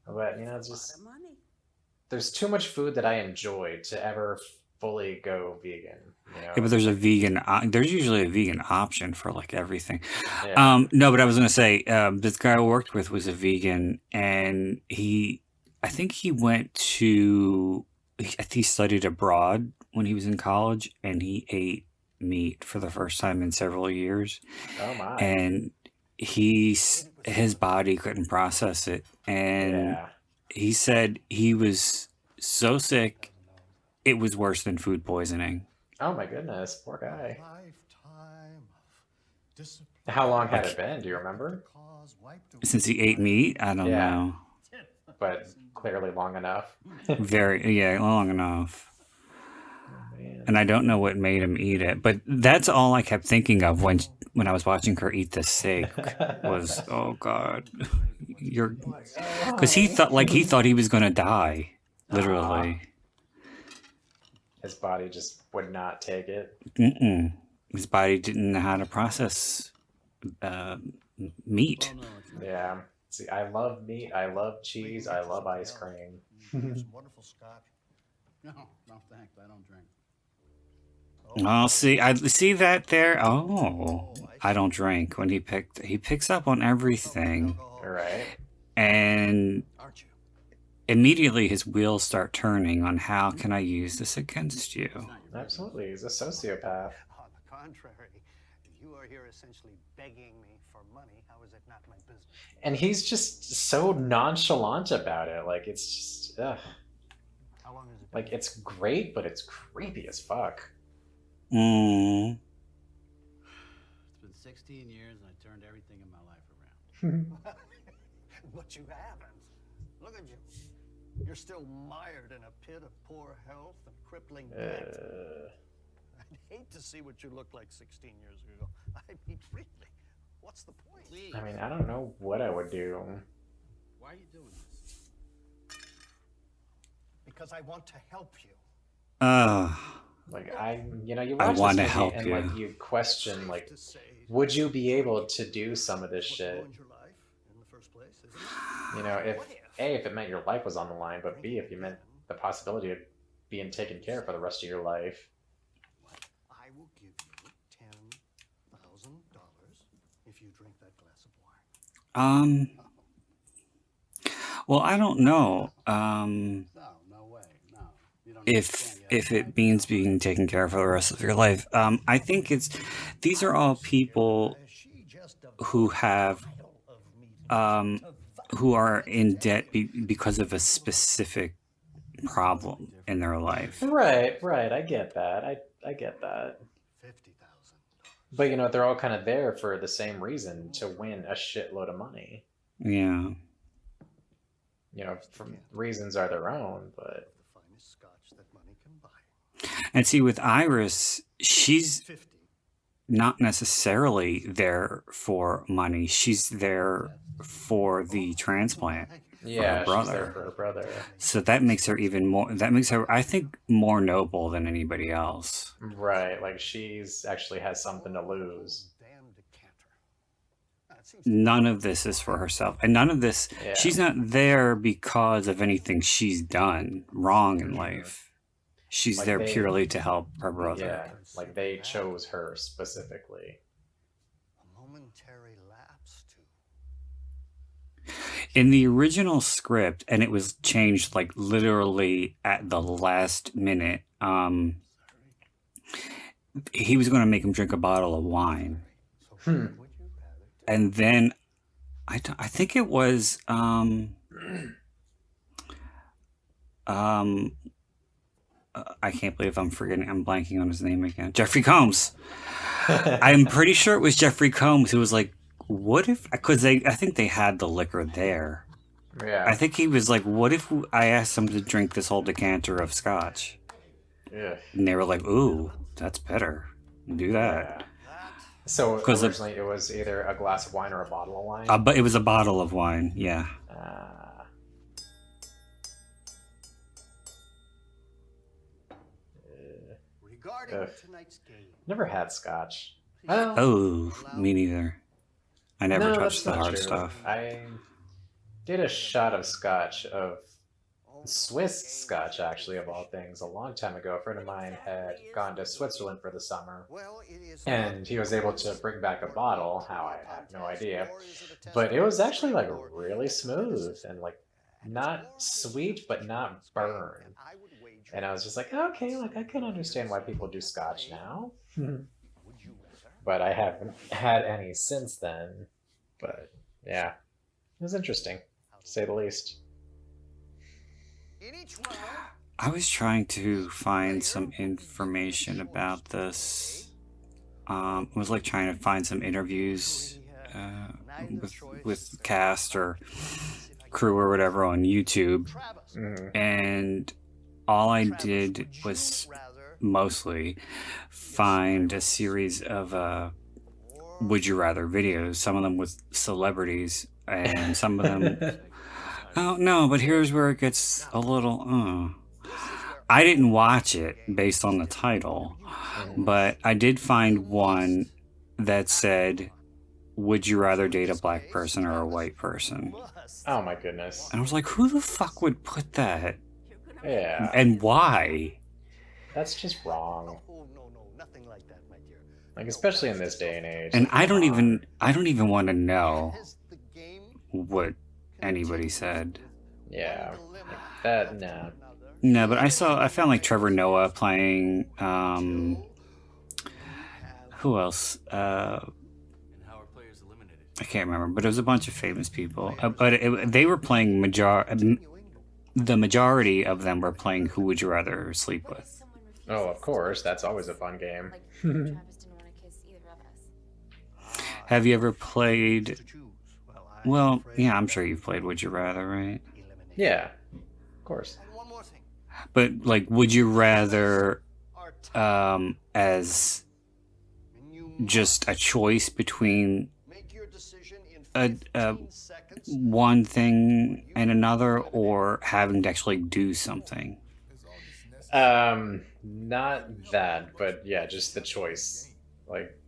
but it's just there's too much food that I enjoy to ever fully go vegan. Yeah, but there's there's usually a vegan option for like everything. Yeah. No, but I was gonna say, this guy I worked with was a vegan, and I think he he studied abroad when he was in college, and he ate meat for the first time in several years, Oh my. and his body couldn't process it, and Yeah. he said he was so sick it was worse than food poisoning. Oh my goodness, poor guy. Lifetime of discipline. How long had it been? Do you remember? Cause wiped away. Since he ate meat, I don't Yeah. know. But clearly long enough. Long enough. Man. And I don't know what made him eat it, but that's all I kept thinking of when I was watching her eat the steak was, oh God, because he thought he was gonna die, literally. His body just would not take it. Mm-mm. His body didn't know how to process meat. Yeah. See, I love meat. I love cheese. I love ice cream. Some wonderful scotch. No, thanks. I don't drink. Oh, I see that there. Oh, I don't drink. When he picks up on everything, All right. and Aren't you? immediately his wheels start turning on how can I use this against you. Absolutely. He's a sociopath. On the contrary, you are here essentially begging me for money. How is it not my business? And he's just so nonchalant about it. Like, it's just, ugh. How long has it been? Like, it's great, but it's creepy as fuck. Mm. It's been 16 years and I turned everything in my life around. But you haven't. Look at you. You're still mired in a pit of poor health and crippling debt. I'd hate to see what you looked like 16 years ago. I mean, really, what's the point? Please. I mean, I don't know what I would do. Why are you doing this? Because I want to help you. Like, you I watch wanna this movie help and, you. like, you question, like, To say would you be able to do some of this what shit? ruined your life in the first place, isn't it? If it meant your life was on the line, but B, if you meant the possibility of being taken care of for the rest of your life. I will give you $10,000 if you drink that glass of wine. Well, I don't know. No way. No. You don't If it means being taken care of for the rest of your life, I think these are all people who have who are in debt because of a specific problem in their life. Right. I get that. I get that. $50,000. But, they're all kind of there for the same reason, to win a shitload of money. Yeah. From reasons are their own, but... The finest scotch that money can buy. And see, with Iris, she's 50. not necessarily there for money. She's there for the transplant. Yeah, her she's there brother. for her brother. So that makes her even more. That makes her, I think, more noble than anybody else. Right, like she's actually has something to lose. Damn decanter. It seems None of this is for herself, and none of this. Yeah. She's not there because of anything she's done wrong in life. She's Like there they- purely to help her brother. Yeah, like they chose her specifically. a momentary lapse to In the original script, and it was changed like literally at the last minute. He was going to make him drink a bottle of wine, so would you rather and then I think it was I can't believe I'm blanking on his name again. Jeffrey Combs. I'm pretty sure it was Jeffrey Combs who was like, what if, because I think they had the liquor there. Yeah. I think he was like, what if I asked him to drink this whole decanter of scotch? Yeah. and they were like, "Ooh, that's better. Do that." Yeah. So 'Cause of- originally it was either a glass of wine or a bottle of wine. But it was a bottle of wine. Yeah. Ah. Regarding Ugh. tonight's game, Never had scotch. Well, Oh, me neither. I never no, touched that's the not hard true. stuff. I did a shot of scotch, of Swiss scotch, actually, of all things, a long time ago. A friend of mine had gone to Switzerland for the summer, well, it is and he was able to bring back a bottle. How, I have no idea. But it was actually like really smooth and like not sweet, but not burn. And I was just like, okay, like I can understand why people do scotch now. But I haven't had any since then. But yeah, it was interesting, to say the least. In each round, I was trying to find some information about this. I was like trying to find some interviews with cast or crew or whatever on YouTube, Travis, and all I did was mostly find a series of would you rather videos, some of them with celebrities and some of them oh no, but here's where it gets a little I didn't watch it based on the title, but I did find one that said, would you rather date a black person or a white person? Oh my goodness. And I was like, who the fuck would put that? Yeah, And why? that's just wrong. oh no, nothing like that, my dear. Like, especially in this day and age. And I don't even want to know As the game what anybody said. Yeah, like that, nah. No, but I found like Trevor Noah playing who else? And how are players eliminated? I can't remember, but it was a bunch of famous people. They were playing the majority of them were playing Who Would You Rather Sleep What if With? someone refuses Oh, of to course, tell that's always a fun game. Like, Travis didn't want to kiss either of us. Have you ever played? to choose. I'm Well, afraid yeah, I'm sure you've played Would You Rather, right? eliminate. Yeah, of course. And one more thing. But like, would you rather Our time. as And you just a choice between make your decision in a 15 seconds. one thing and another, or having to actually do something? Not that, but yeah, just the choice. Like,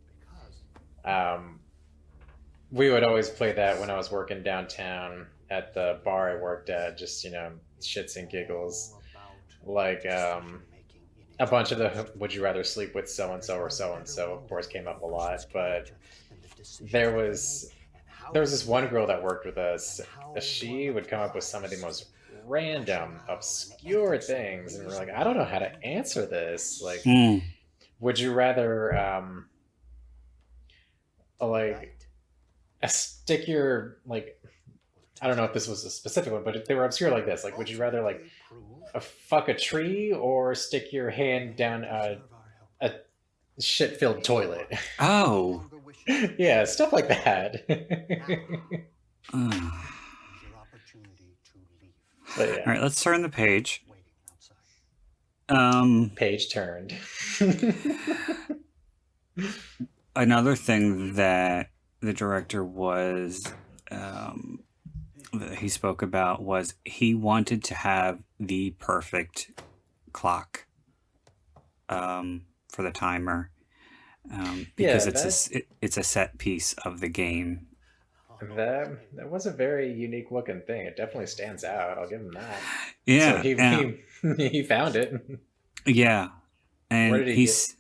we would always play that when I was working downtown at the bar I worked at, just, shits and giggles. Like, a bunch of the would you rather sleep with so-and-so or so-and-so, of course, came up a lot, but there was this one girl that worked with us. She would come up with some of the most random, obscure things, and we're like, I don't know how to answer this. Like, would you rather, like, stick your, like, I don't know if this was a specific one, but they were obscure like this. Like, would you rather, like, fuck a tree or stick your hand down a shit-filled toilet? Oh. Yeah, stuff like that. All But yeah, right, let's turn the page. page turned. Another thing that the director was that he spoke about was he wanted to have the perfect clock for the timer because it's a set piece of the game. That was a very unique looking thing. It definitely stands out. I'll give him that. Yeah, So he found it. yeah, and Where did he he's.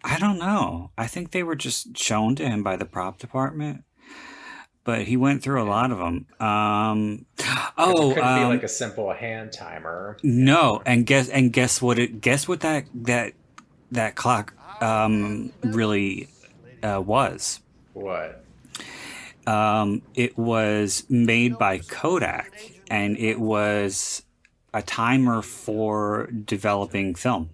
I don't know. I think they were just shown to him by the prop department, but he went through a lot of them. It could be like a simple hand timer. No, and guess what that clock really was. What? It was made by Kodak, and it was a timer for developing film.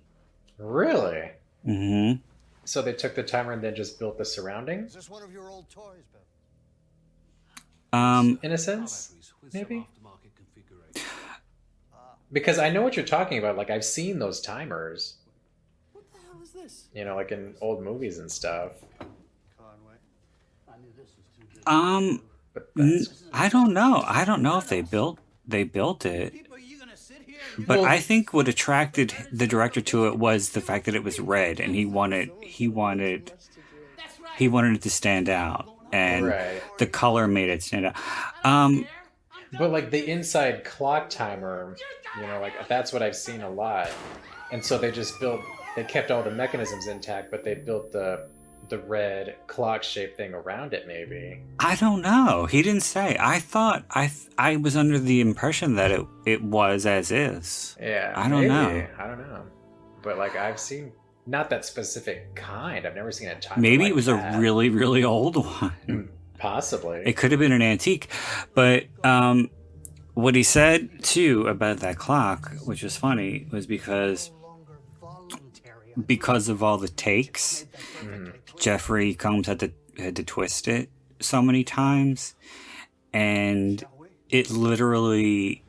Really? Mm-hmm. So they took the timer and then just built the surrounding? Is this one of your old toys, Bill? In a sense? Maybe? Because I know what you're talking about. Like I've seen those timers, What the hell is this? you know, like in old movies and stuff. Conway. I knew this was too good. But that's I don't know. I don't know if they built it. People, are you gonna sit here? And But I think what attracted the director to it was the fact that it was red, and he wanted it to stand out, and Right. the color made it stand out. But like the inside clock timer, you know, like that's what I've seen a lot. And so they kept all the mechanisms intact, but they built the red clock shaped thing around it maybe. I don't know. He didn't say. I thought I was under the impression that it was as is. Yeah. I don't know. maybe. I don't know. But like I've seen not that specific kind. I've never seen a timer. Maybe like it was that. a really, really old one. Possibly. It could have been an antique. But what he said too about that clock, which was funny, was because of all the takes, Jeffrey Combs had to twist it so many times, and it literally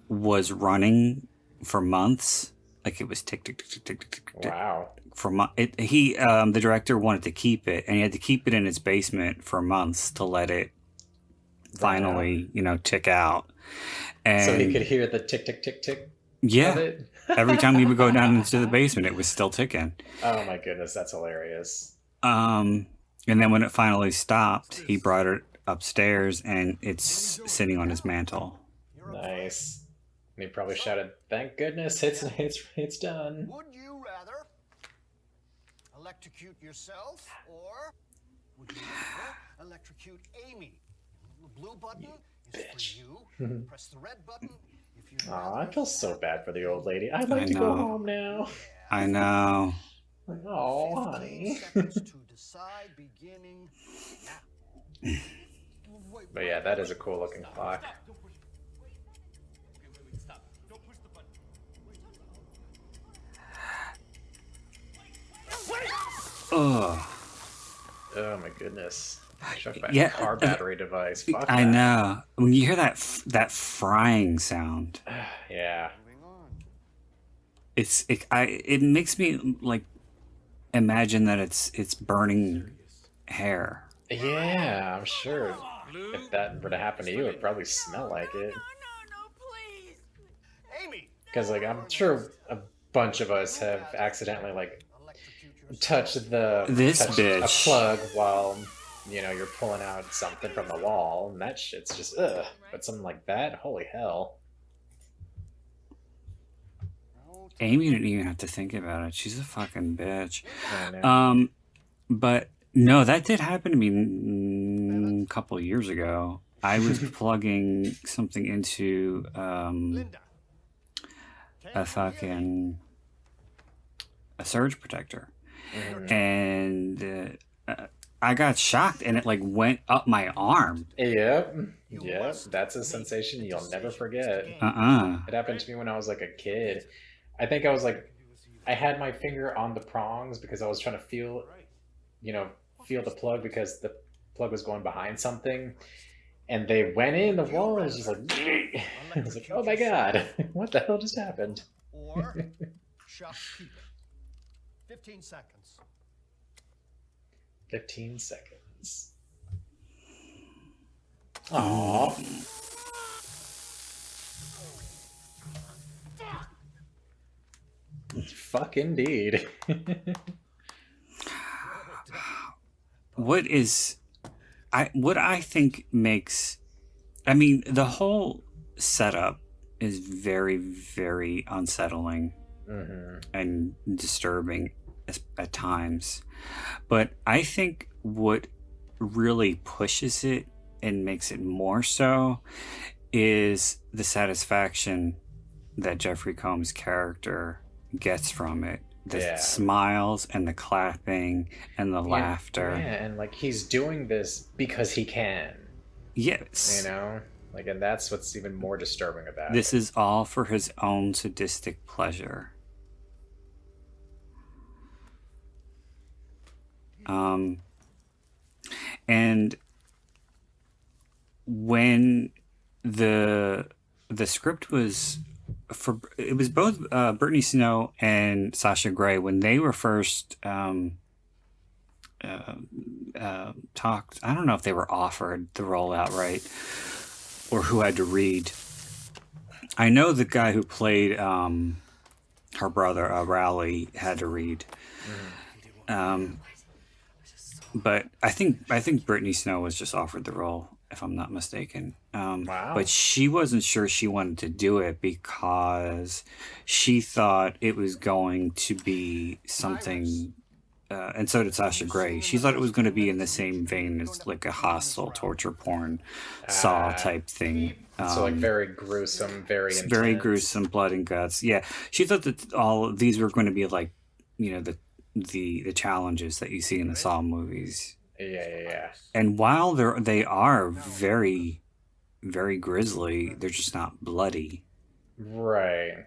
was running for months. Like it was tick tick tick tick tick tick tick Wow. for months. The director wanted to keep it, and he had to keep it in his basement for months to let it finally, tick out. And So he could hear the tick tick tick tick of yeah, it. every time he would go down into the basement, it was still ticking. Oh my goodness, that's hilarious. And then when it finally stopped, he brought it upstairs, and it's sitting on his mantle. Nice. And he probably shouted, "Thank goodness, it's done." Would you rather electrocute yourself or would you rather electrocute Amy? The blue button is Bitch. for you. Press the red button if you. Aw, I feel so bad for the old lady. I'd like I to go know. home now. I know. Like, oh, honey. Seconds to decide beginning now. But yeah, that is a cool looking clock. Ugh. Oh my goodness. Struck by Yeah, a car battery device. Fuck I that. know. When you hear that frying sound, Yeah. Moving on. it makes me like imagine that it's burning hair. Yeah, I'm sure. If that were to happen to you, it'd probably smell like it. Amy, Because, like, I'm sure a bunch of us have accidentally, like, electrocute yourself. touched This a bitch. plug while, you're pulling out something from the wall, and that shit's just, ugh. But something like that, holy hell. Amy didn't even have to think about it. She's a fucking bitch. I know. But no, that did happen to me a couple of years ago. I was plugging something into Linda. a surge protector, Mhm. and I got shocked, and it like went up my arm. Yep. Yep. That's a sensation you'll never forget. It happened to me when I was like a kid. I think I was like, I had my finger on the prongs because I was trying to feel the plug because the plug was going behind something. And they went in the wall and it was just like, I was like, oh my god, what the hell just happened? Or shock people. 15 seconds. 15 seconds. Aww. Fuck indeed. What I think makes, I mean, the whole setup is very, very unsettling and disturbing at times. But I think what really pushes it and makes it more so is the satisfaction that Jeffrey Combs' character gets from it. The smiles and the clapping and the laughter. Yeah, and like he's doing this because he can. Yes. And that's what's even more disturbing about This it. is all for his own sadistic pleasure. And when the script was it was both Brittany Snow and Sasha Grey when they were first talked. I don't know if they were offered the role outright or who had to read. I know the guy who played her brother, Rowley, had to read. But I think Brittany Snow was just offered the role, if I'm not mistaken. Wow. But she wasn't sure she wanted to do it because she thought it was going to be something, and so did Sasha Grey. She thought it was going to be in the same vein as like a hostile torture porn Saw type thing. So like very gruesome, very intense. Very gruesome, blood and guts. Yeah, she thought that all of these were going to be like, you know, the challenges that you see in the Saw movies. Yeah. And while they are very, very grisly, they're just not bloody. Right.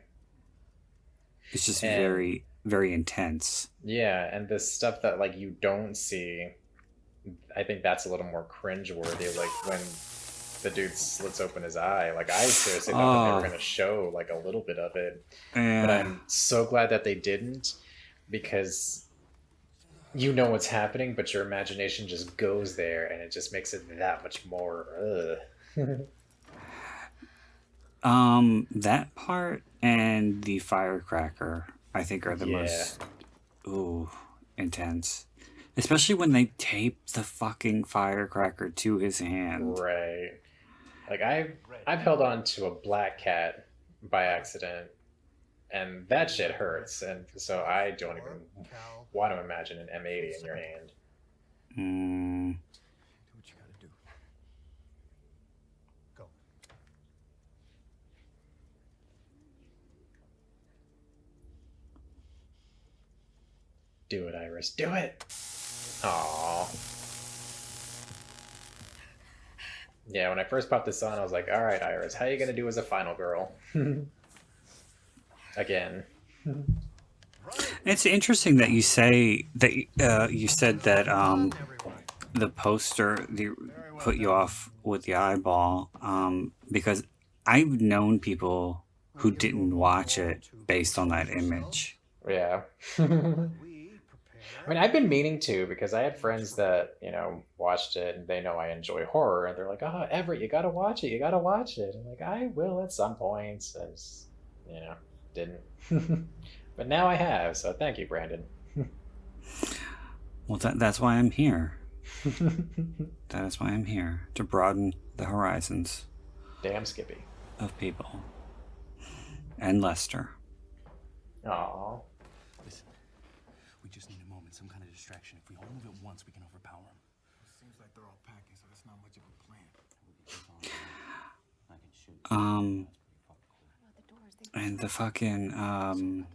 It's just very, very intense. Yeah, and the stuff that like you don't see, I think that's a little more cringeworthy. Like when the dude slits open his eye. Like I seriously thought that they were going to show like a little bit of it, but I'm so glad that they didn't, because you know what's happening, but your imagination just goes there, and it just makes it that much more. That part and the firecracker, I think, are the most intense. Especially when they tape the fucking firecracker to his hand. Right. Like I've held on to a black cat by accident, and that shit hurts, and so I don't even want to imagine an M80 in your hand. Do what you gotta do. Go. Do it, Iris. Do it! Aww. Yeah, when I first popped this on, I was like, alright, Iris, how are you gonna do as a final girl? Again. It's interesting that you say that you said that the poster put you off with the eyeball, because I've known people who didn't watch it based on that image. Yeah. I mean, I've been meaning to, because I had friends that, you know, watched it and they know I enjoy horror, and they're like, oh, Everett, you gotta watch it, you gotta watch it. I'm like, I will at some point. I just, you know, didn't. But now I have, so thank you, Brandon. Well, that's why I'm here. That is why I'm here, to broaden the horizons. Damn Skippy. Of people. And Lester. Aww. Listen, we just need a moment, some kind of distraction. If we all move at once, we can overpower them. Seems like they're all packing, so that's not much of a plan. I can shoot. And the fucking,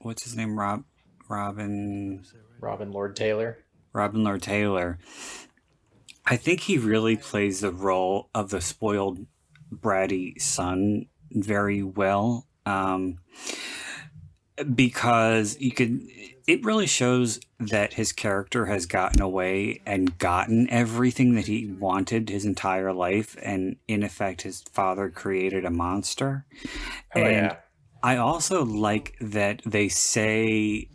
what's his name? Robin Lord Taylor. Robin Lord Taylor. I think he really plays the role of the spoiled, bratty son very well. Because it really shows that his character has gotten away and gotten everything that he wanted his entire life, and in effect his father created a monster. I also like that they say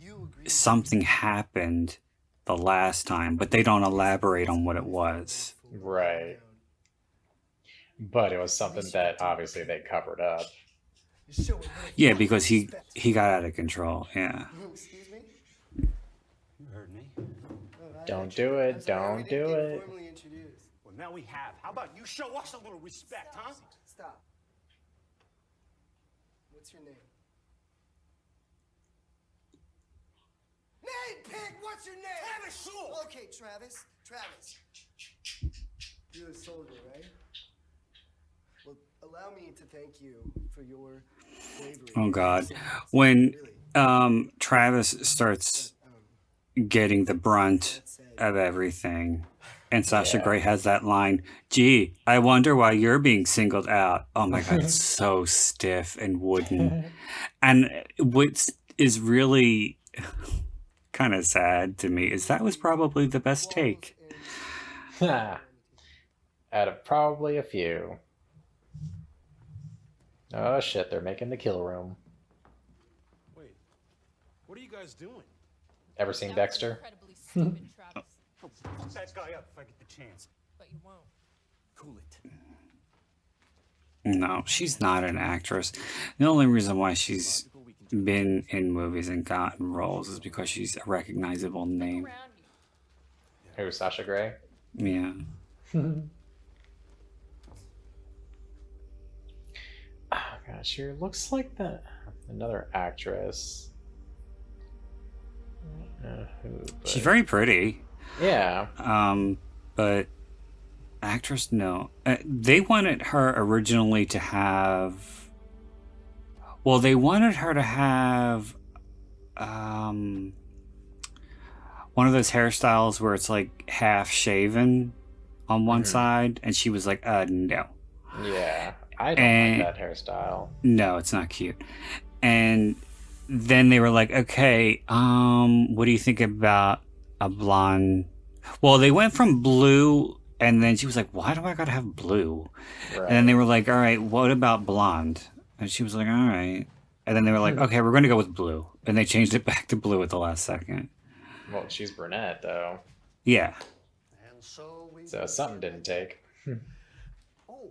something happened the last time, but they don't elaborate on what it was. Right. But it was something that obviously they covered up. Yeah, because he got out of control. Yeah. Excuse me? You heard me. Don't do it. Don't do it. Well, now we have. How about you show us a little respect, huh? Stop. What's your name? Name, pig! What's your name? Travis Sewell! Okay, Travis. Travis. You're a soldier, right? Well, allow me to thank you for your bravery. Oh God. When Travis starts getting the brunt of everything, and Sasha Grey has that line, gee, I wonder why you're being singled out. Oh my God, it's so stiff and wooden. And what is really kind of sad to me is that was probably the best take. Out of probably a few. Oh shit, they're making the kill room. Wait, what are you guys doing? Ever seen Dexter? Incredibly stupid, Travis. I'll fuck that guy up if I get the chance. But you won't. Cool it. No, she's not an actress. The only reason why she's been in movies and gotten roles is because she's a recognizable name. Around you. Who, Sasha Grey? Yeah. Oh gosh, she looks like another actress. Who, but... She's very pretty. Yeah. But actress, no. They wanted her originally to have. Well, they wanted her to have one of those hairstyles where it's like half shaven on one side, and she was like, no. Yeah. I don't like that hairstyle. No, it's not cute. And then they were like, okay, what do you think about a blonde? Well, they went from blue, and then she was like, why do I gotta have blue? Right. And then they were like, all right, what about blonde? And she was like, all right. And then they were like, okay, we're gonna go with blue. And they changed it back to blue at the last second. Well, she's brunette, though. Yeah. And so we. So something didn't take. Oh,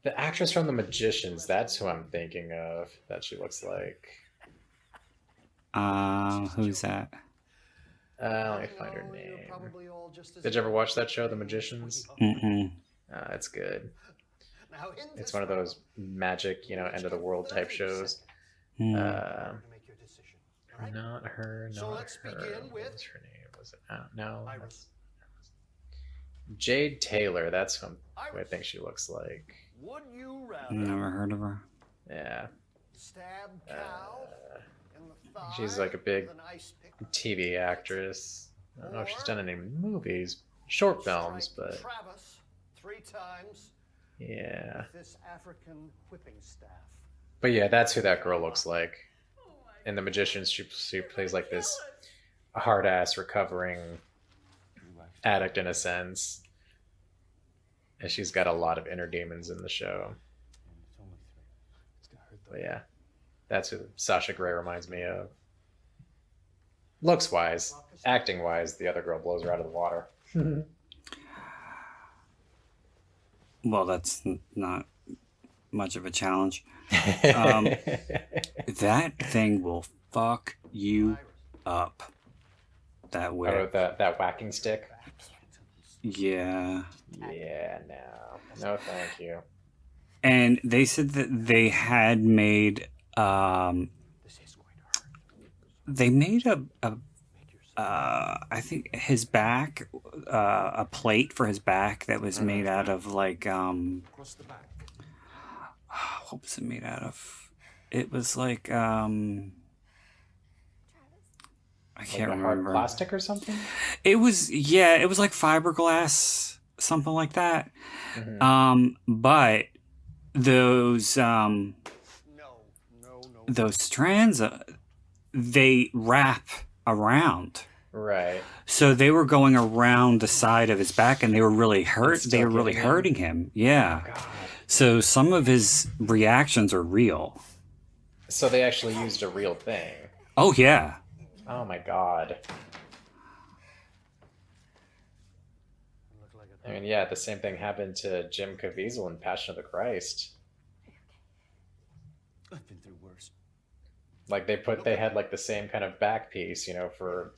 The actress from The Magicians, that's who I'm thinking of, that she looks like. Who's that? Let me find her no, you're name. probably all just as Did you ever watch that show, The Magicians? Mm-mm. It's good. Now, in It's this one of round, those magic, end of the world type shows. Mm. you're gonna make your decision. All right? Not her, So not let's her. begin with What was her name? Was it? No. Iris. Jade Taylor, that's who I Iris. think she looks like. Would you rather Never heard of her. Yeah. stab cow in the thigh She's like a big with an ice pick? TV actress. I don't know if she's done any movies, short films, Strike but Travis 3 times yeah. with this African whipping staff. But yeah, that's who that girl looks like. In The Magicians, she plays like this hard-ass recovering addict in a sense. And she's got a lot of inner demons in the show. It's only 3. It's gonna hurt But yeah, that's who Sasha Grey reminds me of. Looks-wise, acting-wise, the other girl blows her out of the water. Well, that's not much of a challenge. That thing will fuck you up. That Oh, whip. that whacking stick? Yeah. Yeah, no. No, thank you. And they said that they had made This is going to hurt. they made I think his back a plate for his back that was made out of like Across the back. what was it made out of? It was like I can't Like a hard remember. plastic or something? It was like fiberglass, something like that. But those No. those strands they wrap around. Right. So they were going around the side of his back, and they were really hurt. Still They were really getting him? hurting him. Yeah. God. So some of his reactions are real. So they actually used a real thing. Oh yeah. Oh my god. I mean, yeah, the same thing happened to Jim Caviezel in Passion of the Christ. I've been through worse. Like they had like the same kind of back piece, for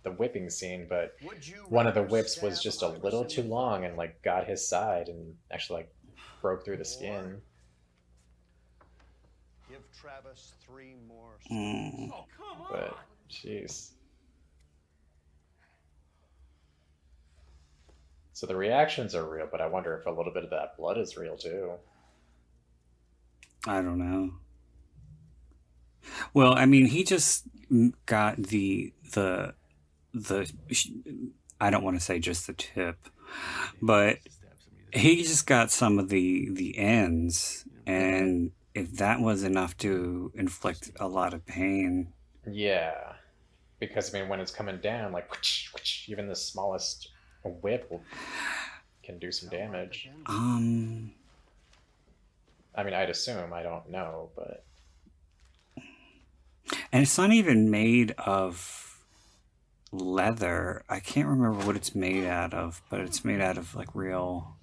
the whipping scene, but Would you one of the rather whips was stab just a Iris little in too the long thigh and like got his side and actually like broke through the skin. Give Travis 3 more. Mm. Oh, come on! But jeez. So the reactions are real, but I wonder if a little bit of that blood is real too. I don't know. Well, I mean, he just got the I don't want to say just the tip, but he just got some of the ends, and if that was enough to inflict a lot of pain. Yeah, because I mean, when it's coming down, like even the smallest whip can do some damage. I mean, I'd assume. I don't know, but And it's not even made of leather. I can't remember what it's made out of, but it's made out of like real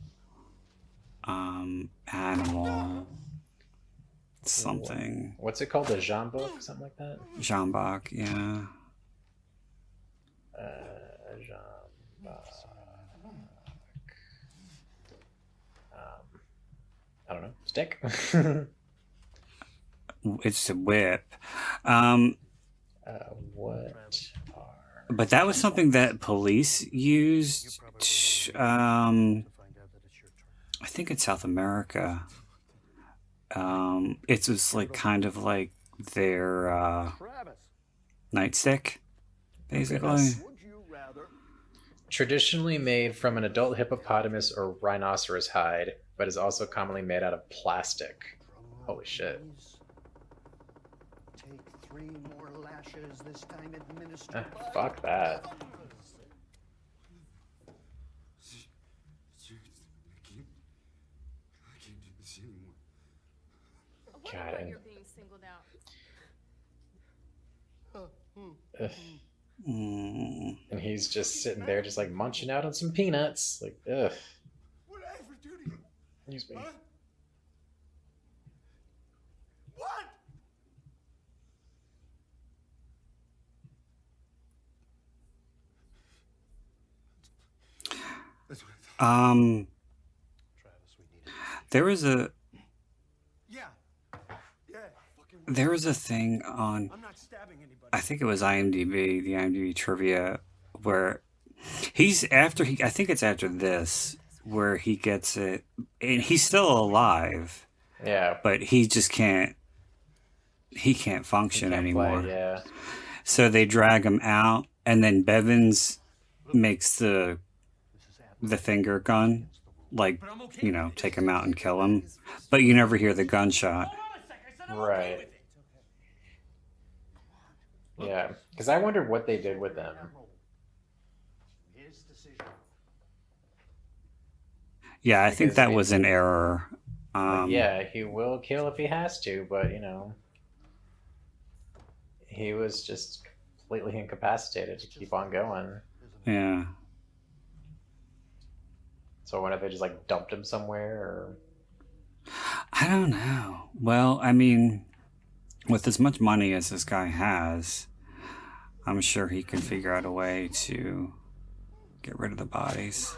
animal something. what's it called? The Jambok, something like that. Jambak, yeah. Jambok. I don't know. Stick. It's a whip. What are? But that was something that police used. I think in South America. It was like kind of like their nightstick, basically. Would you rather? Traditionally made from an adult hippopotamus or rhinoceros hide, but is also commonly made out of plastic. Holy shit. Take 3 more lashes, this time administered by Fuck that. I can't do this anymore. What God, about and- you're being singled out? Ugh. Mm. And he's just sitting there, just like munching out on some peanuts. Like, ugh. What did I ever do to you? Excuse me. Huh? What? That's what I thought. Travis, we need it. There was a Yeah. Yeah. Fucking. there was a thing on, I'm not stabbing anybody. I think it was IMDb, the IMDb trivia, where he's after he, I think it's after this, where he gets it, and he's still alive, Yeah. but he just can't, he can't function Can't anymore. play, yeah. So they drag him out, and then Bevins makes the finger gun, like, you know, take him out and kill him, but you never hear the gunshot. Right. Yeah. Because I wondered what they did with them. His decision. Yeah, I think Because that it- was an error. Like, yeah, he will kill if he has to, but, you know, he was just completely incapacitated to keep on going. Yeah. So what if they just like dumped him somewhere? Or I don't know. Well, I mean, with as much money as this guy has, I'm sure he can figure out a way to get rid of the bodies.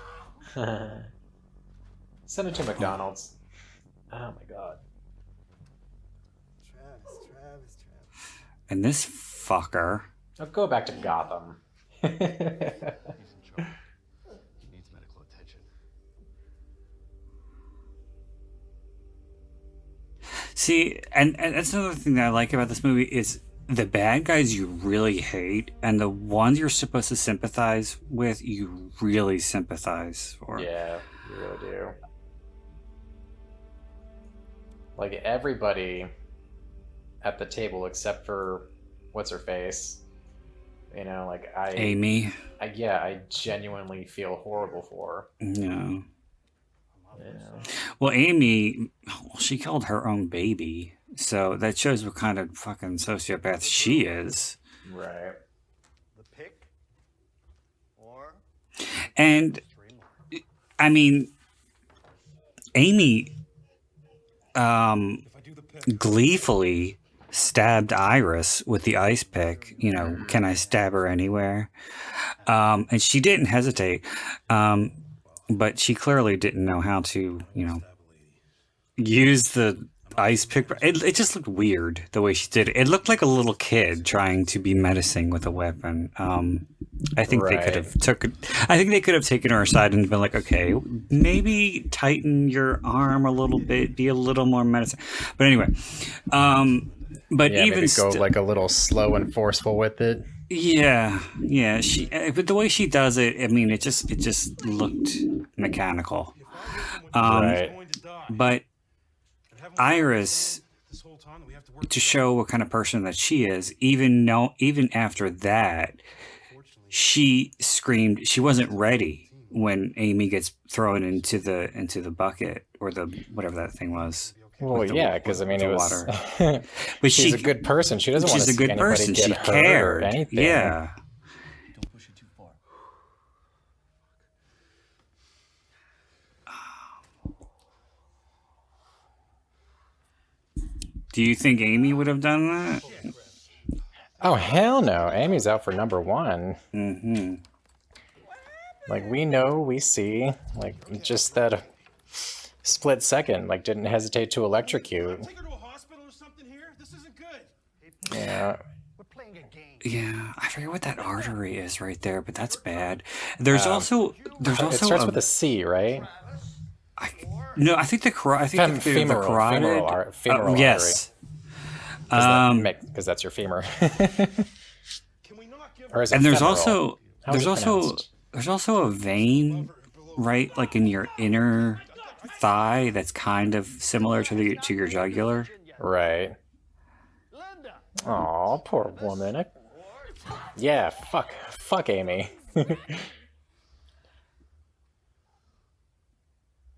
send it to McDonald's. Oh my god. Travis. And this fucker. I'll go back to Gotham. He's in trouble. He needs medical attention. See, and that's another thing that I like about this movie is the bad guys you really hate, and the ones you're supposed to sympathize with, you really sympathize for. Yeah, you really do. Like everybody at the table except for what's her face. You know, like Amy. I genuinely feel horrible for her. No. You know? Well, Amy, she killed her own baby. So that shows what kind of fucking sociopath she is. Right. The pick? Or And, 3 more. I mean, Amy If I do the pick. gleefully stabbed Iris with the ice pick. You know, can I stab her anywhere? And she didn't hesitate. But she clearly didn't know how to, you know, use the ice pick. It just looked weird the way she did it. It looked like a little kid trying to be menacing with a weapon. I think they could have taken her aside and been like, okay, maybe tighten your arm a little bit, be a little more menacing. But anyway, but Yeah, even maybe go like a little slow and forceful with it. yeah, she. But the way she does it, I mean, it just looked mechanical. Right. But Iris, to show what kind of person that she is, even after that, she screamed. She wasn't ready when Amy gets thrown into the bucket or the whatever that thing was. Well, with the- yeah, because I with mean, the it was. water. But she's a good person. She doesn't want she's to a see good anybody person. get She hurt or cared. anything. Yeah. Don't push it too far. Do you think Amy would have done that? Oh hell no! Amy's out for number one. Mm-hmm. Like we know, we see, like just that split second, like didn't hesitate to electrocute. Take her to a hospital or something here. This isn't good. Yeah. We're playing a game. Yeah, I forget what that artery is right there, but that's bad. There's also It starts with a C, right? no. I think the Femoral carotid. femoral Yes. because that's your femur. Can we not give Or is it And there's femoral? also How is it pronounced? there's also a vein, right, like in your inner thigh that's kind of similar to your jugular. Right. Aw, poor woman. Yeah, fuck Amy.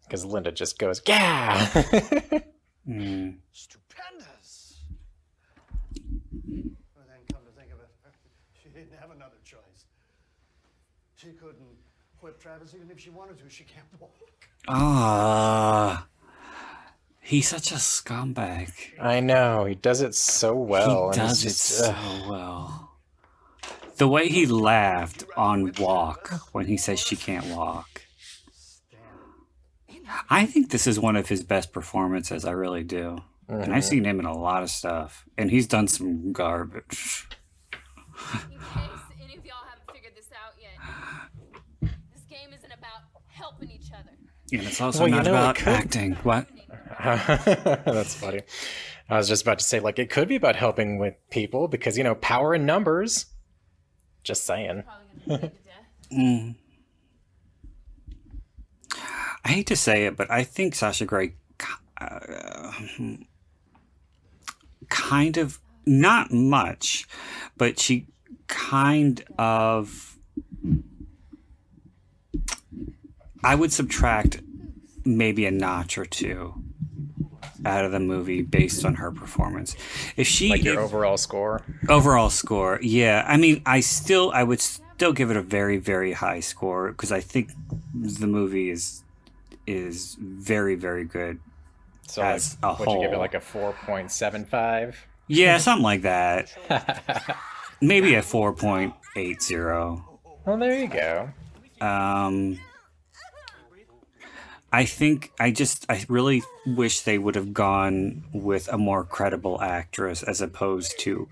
Because Linda just goes, yeah. Stupendous. Well, then, come to think of it, she didn't have another choice. She couldn't whip Travis even if she wanted to. She can't walk. Ah, he's such a scumbag. I know, he does it so well. He and does it it's just, so well. The way he laughed on Walk when he says she can't walk. I think this is one of his best performances. I really do. And I've seen him in a lot of stuff. And he's done some garbage. In case any of y'all haven't figured this out yet, this game isn't about helping each other. And it's also Well, you not know, it about could- acting. What? That's funny. I was just about to say, like, it could be about helping with people because, you know, power in numbers. Just saying. Probably gonna bleed to death. I hate to say it, but I think Sasha Grey kind of, not much, but she kind of, I would subtract maybe a notch or two out of the movie based on her performance. If she Like your overall score. overall score, yeah, I mean, I would still give it a very, very high score because I think the movie is very, very good. So, As like, a would you give it whole. like a 4.75? Yeah, something like that. Maybe a 4.80. Well, there you go. I really wish they would have gone with a more credible actress as opposed to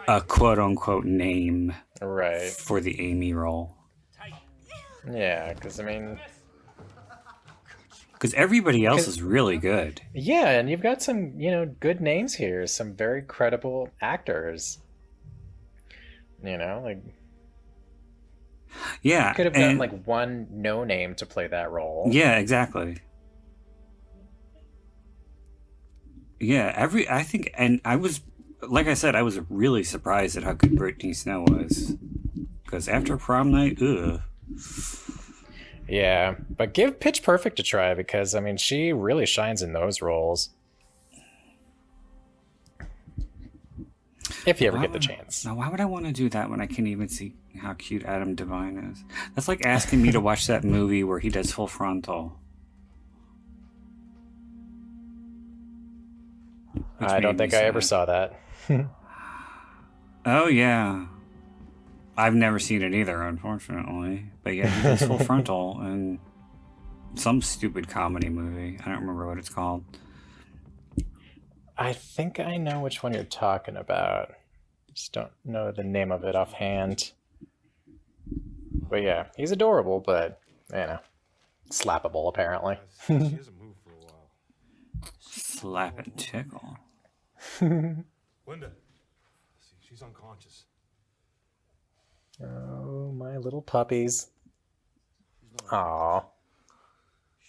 a quote unquote name Right. for the Amy role. Yeah, because, I mean, Because everybody else is really good. yeah, and you've got some, you know, good names here. Some very credible actors. You know, like, Yeah. could have gotten, and- like, one no name to play that role. Yeah, exactly. Yeah, I think, and I was, like I said, I was really surprised at how good Brittany Snow was. Because after prom night, ugh. Yeah, but give Pitch Perfect a try because, I mean, she really shines in those roles. If you ever get the chance. Now, why would I want to do that when I can't even see how cute Adam Devine is? That's like asking me to watch that movie where he does Full Frontal. Which I don't made me think I ever sad. saw that. Oh, yeah. I've never seen it either, unfortunately. But yeah, he does Full Frontal in some stupid comedy movie. I don't remember what it's called. I think I know which one you're talking about. Just don't know the name of it offhand. But yeah, he's adorable, but, you know, slappable, apparently. She hasn't moved for a while. Slap and tickle. Linda, she's unconscious. Oh, my little puppies. Aw.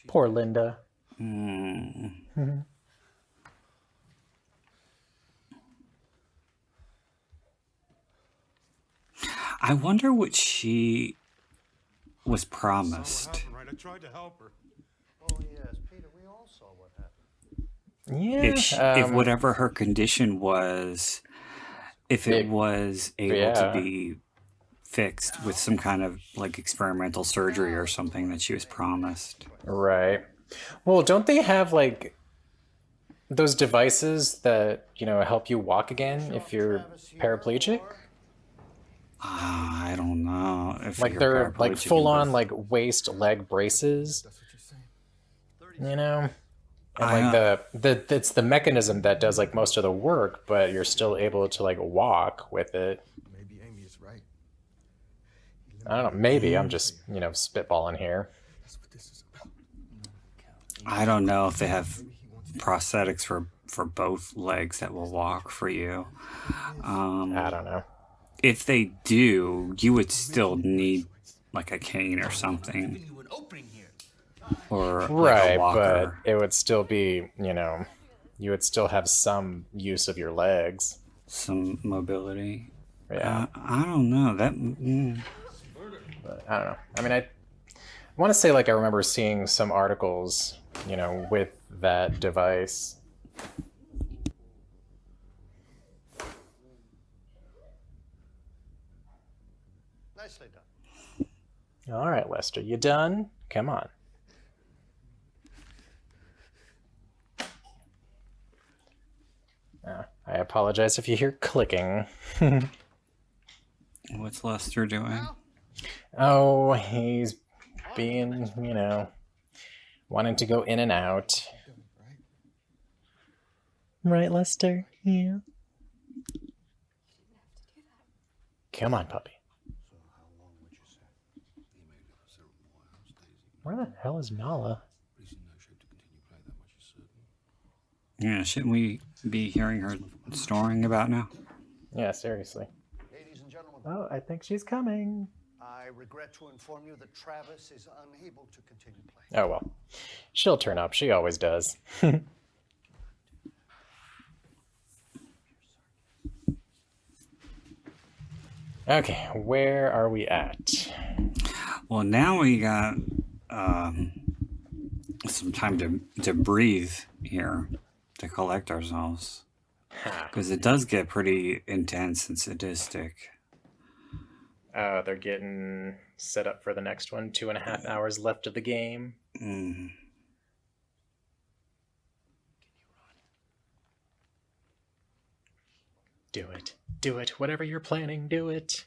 Poor Linda. Hmm. I wonder what she was promised. Right, I tried to help her. Oh, yes, Peter, we all saw what happened. Yeah. If whatever her condition was, if it was able to yeah. be fixed with some kind of like experimental surgery or something that she was promised. Right. Well, don't they have like those devices that, you know, help you walk again if you're paraplegic? I don't know. If Like you're they're like paraplegic full and on like waist leg braces. You know? And I like it's the mechanism that does like most of the work, but you're still able to like walk with it. Maybe Amy is right. I don't know, maybe I'm just, you know, spitballing here. That's what this is about. I don't know if they have prosthetics for both legs that will walk for you. I don't know. If they do, you would still need like a cane or something. Or like Right, a but walker. it would still be, you know, you would still have some use of your legs. Some mobility. Yeah. I don't know. But I don't know. I mean, I want to say like I remember seeing some articles, you know, with that device. Nicely done. All right, Lester, you done? Come on. I apologize if you hear clicking. What's Lester doing? Oh, he's being, you know, wanting to go in and out. Right, Lester? Yeah. Come on, puppy. Where the hell is Nala? Yeah, shouldn't we be hearing her snoring about now? Yeah, seriously. Ladies and gentlemen, Oh, I think she's coming. I regret to inform you that Travis is unable to continue playing. Oh, well. She'll turn up. She always does. Okay, where are we at? Well, now we got some time to breathe here, to collect ourselves. Because it does get pretty intense and sadistic. They're getting set up for the next one. 2.5 hours left of the game. Mm. Do it. Do it. Whatever you're planning, do it.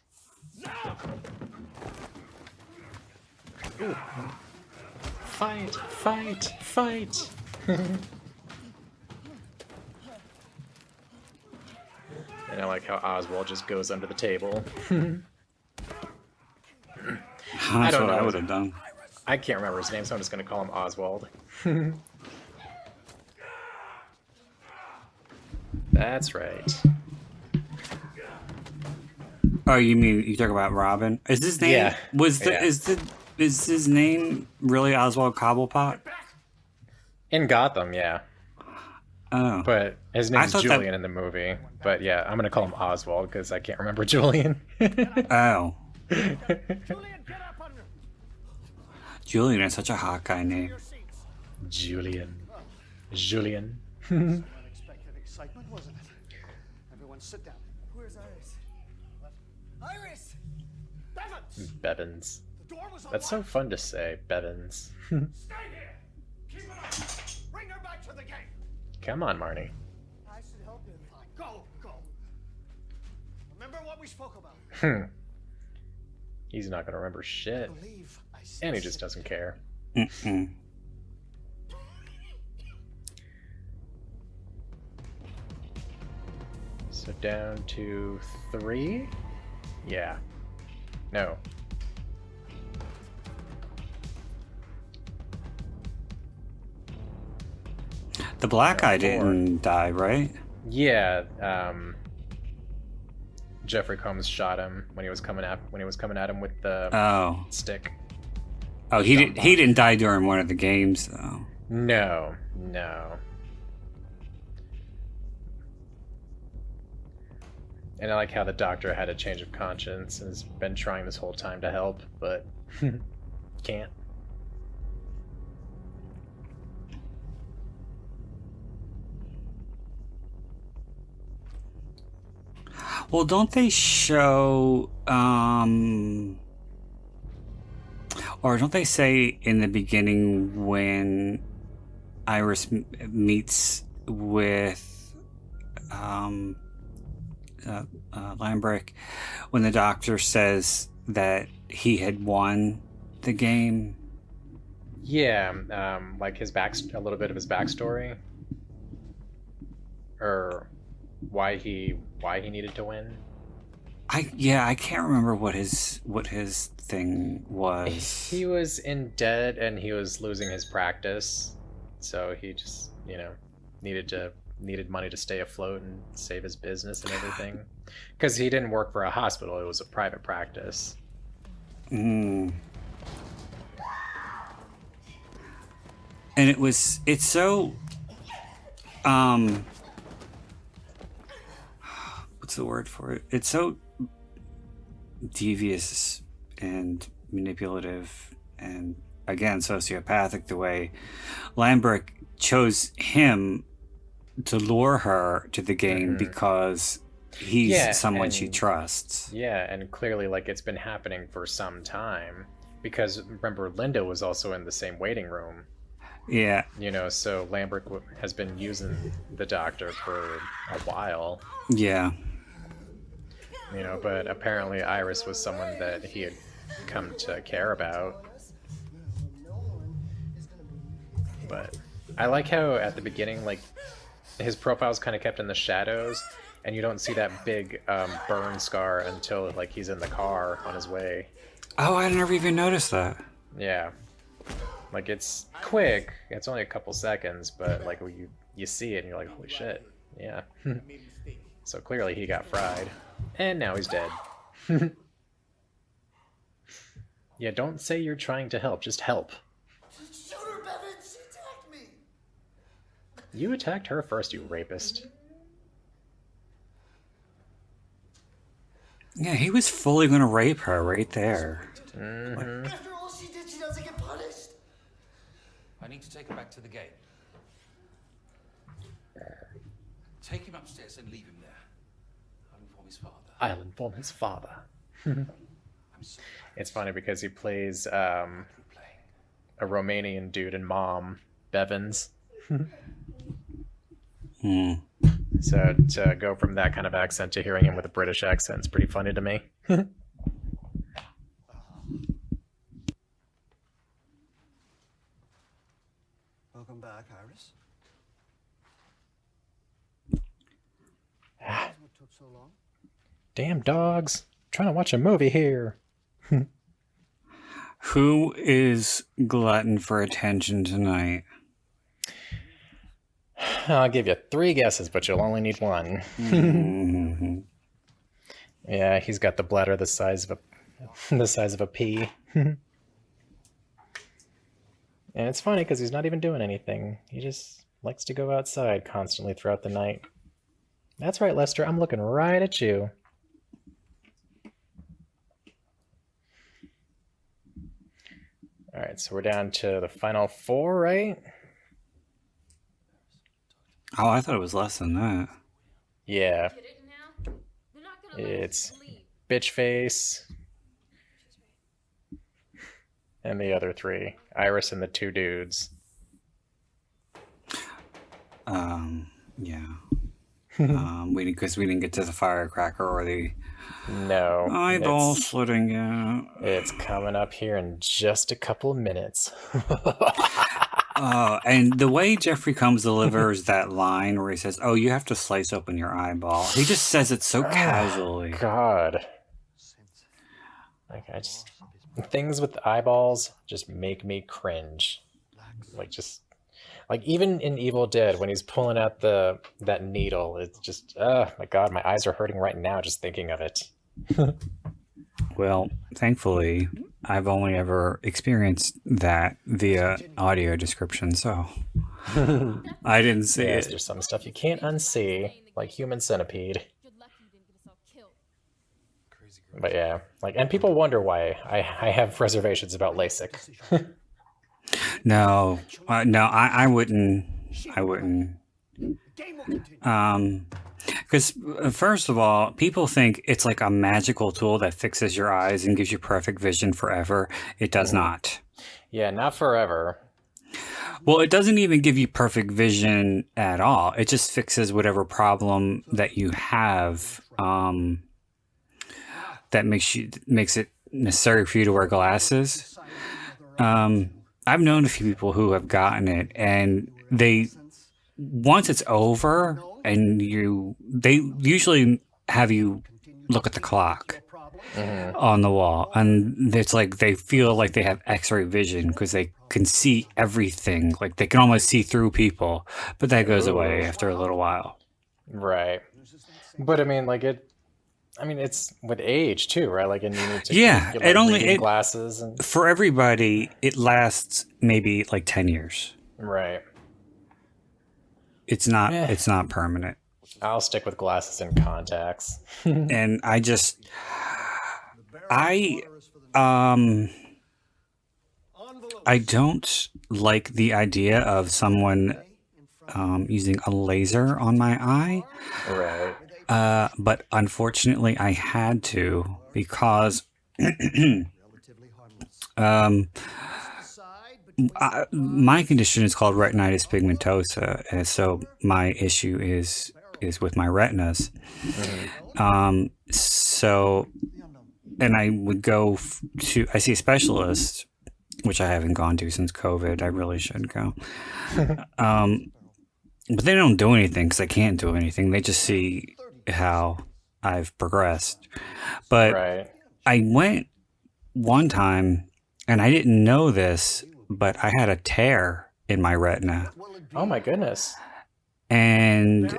Ooh. Fight, fight, fight. And I like how Oswald just goes under the table. That's don't what I know. would have done. I can't remember his name, so I'm just going to call him Oswald. That's right. Oh, you mean you talk about Robin? Is his name? Yeah. Is his name really Oswald Cobblepot? In Gotham, yeah. Oh, But his I name's thought that- Julian in the movie. But yeah, I'm going to call him Oswald because I can't remember Julian. oh. Julian is such a Hawkeye name. Julian. Julian. Unexpected excitement, wasn't it? Everyone sit down. Where's Iris? Iris! Bevins! Bevins. The door was That's so fun to say, Bevins. Stay here! Keep it up! Bring her back to the gate! Come on, Marnie. I should help him. Fine, go, go. Remember what we spoke about. He's not going to remember shit. Believe I said And he just doesn't care. Mm-mm. So down to 3? Yeah. No. The black guy 4. didn't die, right? Yeah, Jeffrey Combs shot him when he was coming at him with the Oh, stick. oh, he didn't die during one of the games though. No, no. And I like how the doctor had a change of conscience and has been trying this whole time to help, but can't. Well, don't they show, or don't they say in the beginning when Iris meets with Lambrick, when the doctor says that he had won the game? Yeah, like a little bit of his backstory, or why he needed to win. I can't remember what his thing was. He was in debt and he was losing his practice, so he just needed money to stay afloat and save his business and everything, because he didn't work for a hospital; it was a private practice. And it's so what's the word for it? It's so devious and manipulative and, again, sociopathic, the way Lambrick chose him to lure her to the game because he's someone she trusts. Yeah, and clearly, like, it's been happening for some time, because remember, Linda was also in the same waiting room. Yeah. You know, so Lambrick has been using the doctor for a while. Yeah. You know, but apparently Iris was someone that he had come to care about. But I like how at the beginning, like, his profile's kind of kept in the shadows, and you don't see that big burn scar until, like, he's in the car on his way. Oh, I never even noticed that. Yeah. Like, it's quick. It's only a couple seconds, but, like, you see it and you're like, holy shit. Yeah. So clearly he got fried. And now he's dead. Yeah, don't say you're trying to help. Just help. Shoot her, Bevan! She attacked me! You attacked her first, you rapist. Yeah, he was fully gonna rape her right there. Mm-hmm. After all she did, she doesn't get punished. I need to take her back to the gate. Take him upstairs and leave him there. I'll inform his father. I'll inform his father. It's funny because he plays a Romanian dude and mom, Bevins. So to go from that kind of accent to hearing him with a British accent is pretty funny to me. Welcome back, Iris. What took so long? Damn dogs. I'm trying to watch a movie here. Who is glutton for attention tonight? I'll give you 3 guesses, but you'll only need 1. Yeah, he's got the bladder the size of a pea. And it's funny because he's not even doing anything. He just likes to go outside constantly throughout the night. That's right, Lester. I'm looking right at you. All right, so we're down to the final 4, right? Oh, I thought it was less than that. Yeah. Get it now? They're not gonna let It's us leave. Bitchface and the other 3. Iris and the 2 dudes. Yeah. Because we didn't get to the firecracker or the No. eyeball slitting yet. It's coming up here in just a couple minutes. And the way Jeffrey Combs delivers that line where he says, "Oh, you have to slice open your eyeball," he just says it so casually. God. Like, things with eyeballs just make me cringe. Like even in Evil Dead, when he's pulling out that needle, it's just, my God, my eyes are hurting right now just thinking of it. Well, thankfully, I've only ever experienced that via audio description, so I didn't see Yes, it. there's some stuff you can't unsee, like Human Centipede. But yeah, like, and people wonder why I have reservations about LASIK. No, I wouldn't Game will continue. Because first of all, people think it's like a magical tool that fixes your eyes and gives you perfect vision forever. It does not. Yeah, not forever. Well, it doesn't even give you perfect vision at all. It just fixes whatever problem that you have that makes it necessary for you to wear glasses. I've known a few people who have gotten it, and once it's over, and they usually have you look at the clock on the wall, and it's like they feel like they have X-ray vision because they can see everything. Like they can almost see through people, but that goes away after a little while. Right. But I mean, like it's with age too, right? Like, and you need to Yeah, get, it only reading glasses and for everybody. It lasts maybe like 10 years. right. It's not permanent. I'll stick with glasses and contacts. And I don't like the idea of someone using a laser on my eye. Right. But unfortunately I had to because my condition is called retinitis pigmentosa, and so my issue is with my retinas. So, and I would go I see a specialist, which I haven't gone to since COVID. I really should go. But they don't do anything because I can't do anything. They just see how I've progressed. But Right. I went one time, and I didn't know this, but I had a tear in my retina. Oh my goodness. And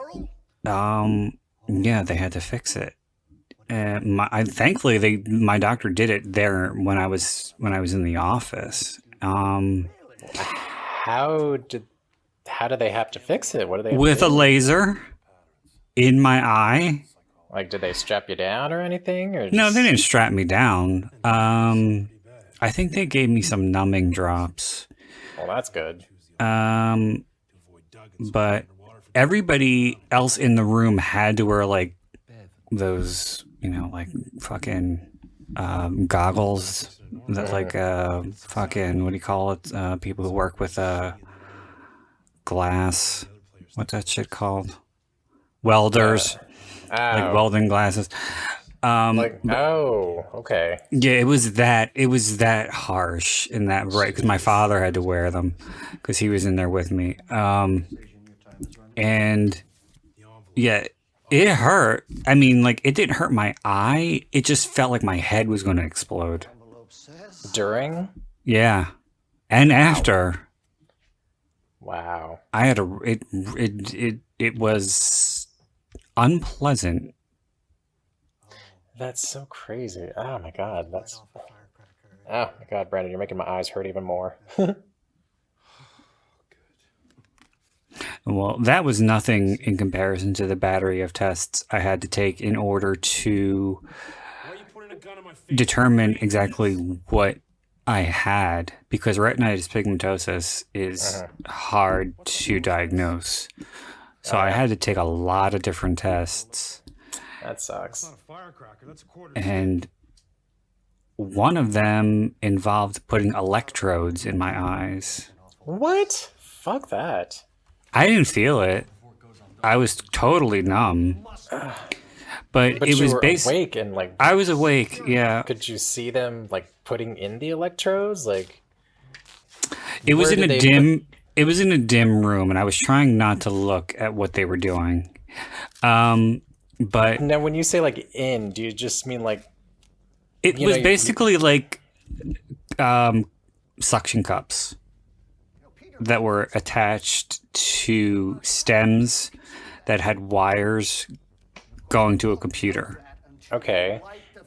yeah, they had to fix it. And thankfully my doctor did it there when I was in the office. How did they have to fix it? What do they have With to a do? laser in my eye. Like, did they strap you down or anything? Or No, just- they didn't strap me down. I think they gave me some numbing drops. Well, that's good. But everybody else in the room had to wear like those, like fucking goggles that like fucking, what do you call it? People who work with glass. What's that shit called? Welders. Like Oh. welding glasses. Okay. Yeah, it was that harsh and that bright because my father had to wear them because he was in there with me. And yeah, it hurt. I mean, like it didn't hurt my eye. It just felt like my head was going to explode. During? Yeah, and after. Wow. I had it was unpleasant. That's so crazy. Oh my god. Oh my god, Brandon, you're making my eyes hurt even more. Well, that was nothing in comparison to the battery of tests I had to take in order to determine exactly what I had, because retinitis pigmentosa is hard to diagnose. So I had to take a lot of different tests. That sucks. And one of them involved putting electrodes in my eyes. What? Fuck that. I didn't feel it. I was totally numb. But it you was were basically awake and like I was awake, yeah. could you see them like putting in the electrodes? Like It was where in did a they dim it was in a dim room, and I was trying not to look at what they were doing. But now when you say like in, do you just mean like it you was know, you- basically like suction cups that were attached to stems that had wires going to a computer. okay.